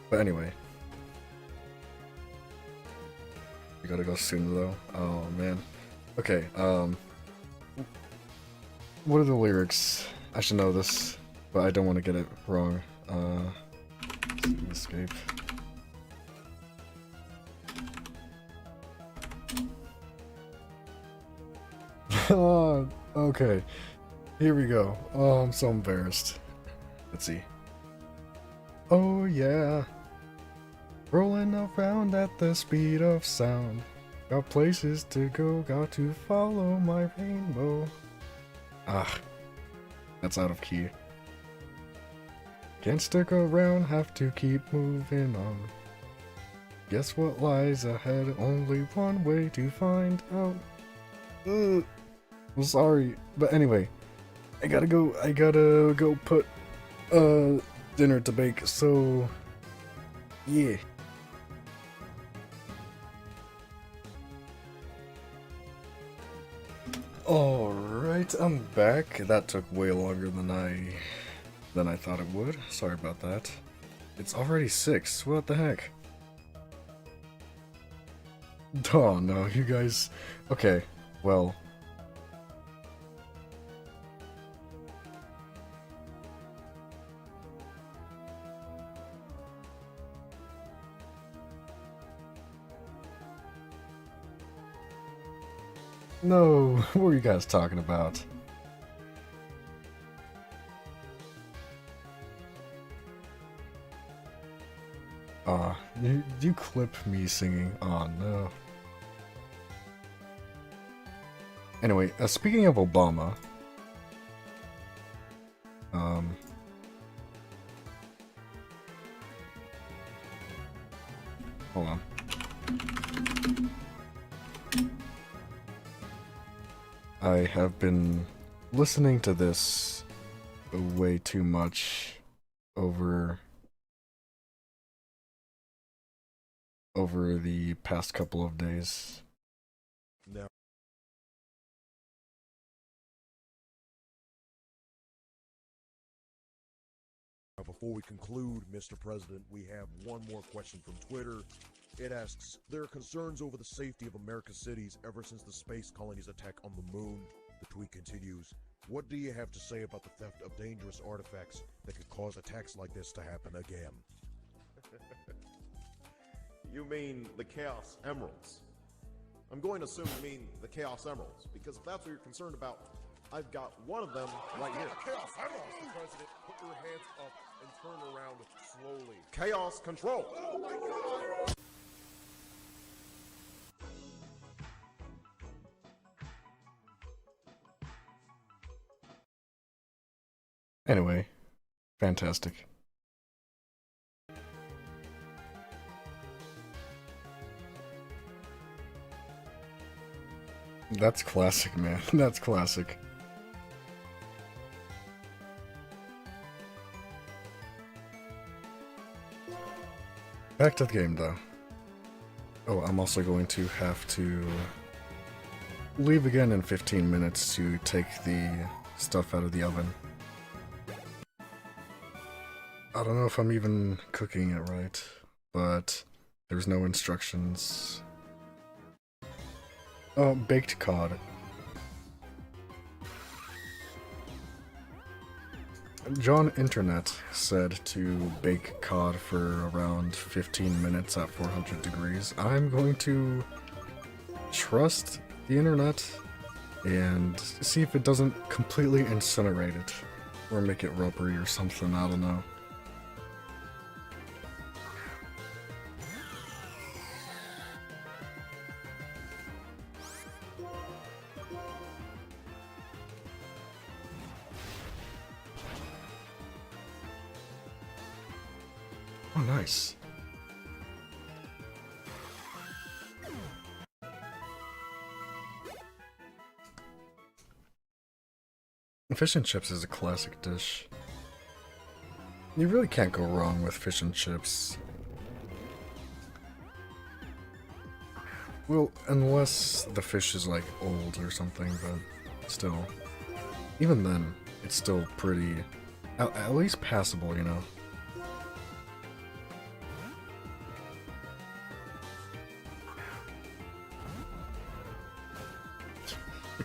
But anyway. You gotta go soon though. Oh man. Okay, what are the lyrics? I should know this, but I don't want to get it wrong. Escape. Oh, okay. Here we go. Oh, I'm so embarrassed. Let's see. Oh yeah. Rolling around at the speed of sound. Got places to go, got to follow my rainbow. Ah, that's out of key. Can't stick around, have to keep moving on. Guess what lies ahead, only one way to find out. I'm sorry, but anyway, I gotta go put dinner to bake, so yeah. Alright, I'm back. That took way longer than I thought it would. Sorry about that. It's already 6. What the heck? Oh no, you guys. Okay, well. No, what were you guys talking about? You clip me singing. Oh no. Anyway, speaking of Obama, hold on. I have been listening to this way too much over over the past couple of days. Now, before we conclude, Mr. President, we have one more question from Twitter. It asks, there are concerns over the safety of America's cities ever since the space colony's attack on the moon. The tweet continues, what do you have to say about the theft of dangerous artifacts that could cause attacks like this to happen again? You mean the Chaos Emeralds? I'm going to assume you mean the Chaos Emeralds, because if that's what you're concerned about, I've got one of them right here. The Chaos Emeralds, Mr. President. Put your hands up and turn around slowly. Chaos Control! Oh my God! Anyway, fantastic. That's classic, man. That's classic. Back to the game, though. Oh, I'm also going to have to leave again in 15 minutes to take the stuff out of the oven. I don't know if I'm even cooking it right, but there's no instructions. Oh, baked cod. John Internet said to bake cod for around 15 minutes at 400 degrees. I'm going to trust the internet and see if it doesn't completely incinerate it or make it rubbery or something, I don't know. Oh, nice. Fish and chips is a classic dish. You really can't go wrong with fish and chips. Well, unless the fish is like old or something, but still. Even then, it's still pretty, at least passable, you know?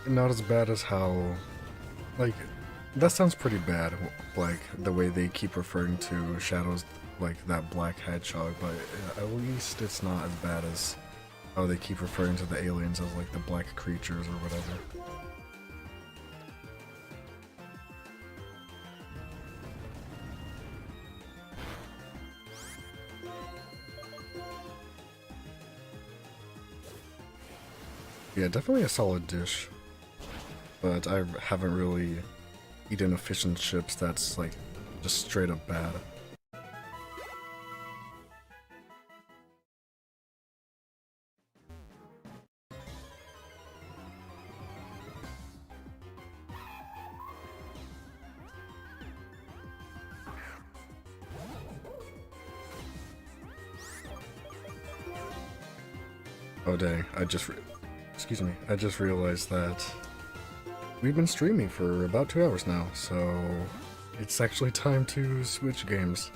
Not as bad as how, like, that sounds pretty bad, like, the way they keep referring to shadows like that black hedgehog, but at least it's not as bad as how they keep referring to the aliens as, like, the black creatures or whatever. Yeah, definitely a solid dish. But I haven't really eaten a fish and chips that's, like, just straight up bad. Oh dang, I just realized that we've been streaming for about 2 hours now, so it's actually time to switch games.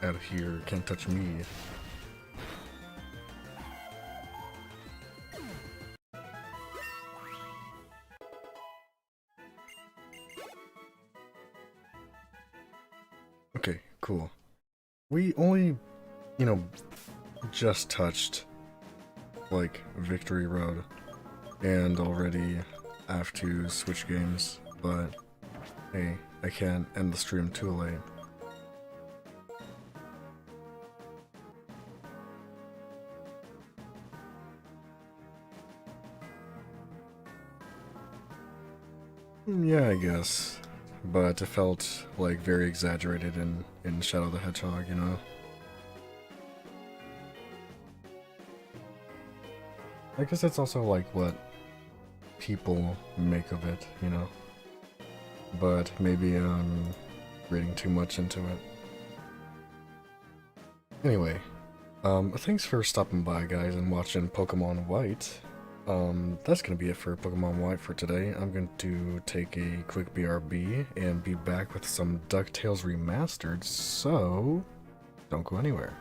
Out of here, can't touch me. Okay, cool. We only, you know, just touched, like, Victory Road, and already have to switch games, but hey, I can't end the stream too late. Yeah, I guess. but it felt like very exaggerated in Shadow the Hedgehog, you know? I guess it's also like what people make of it, you know? But maybe I'm reading too much into it. Anyway, thanks for stopping by, guys, and watching Pokemon White. That's gonna be it for Pokemon White for today. I'm going to take a quick BRB and be back with some DuckTales Remastered, so don't go anywhere.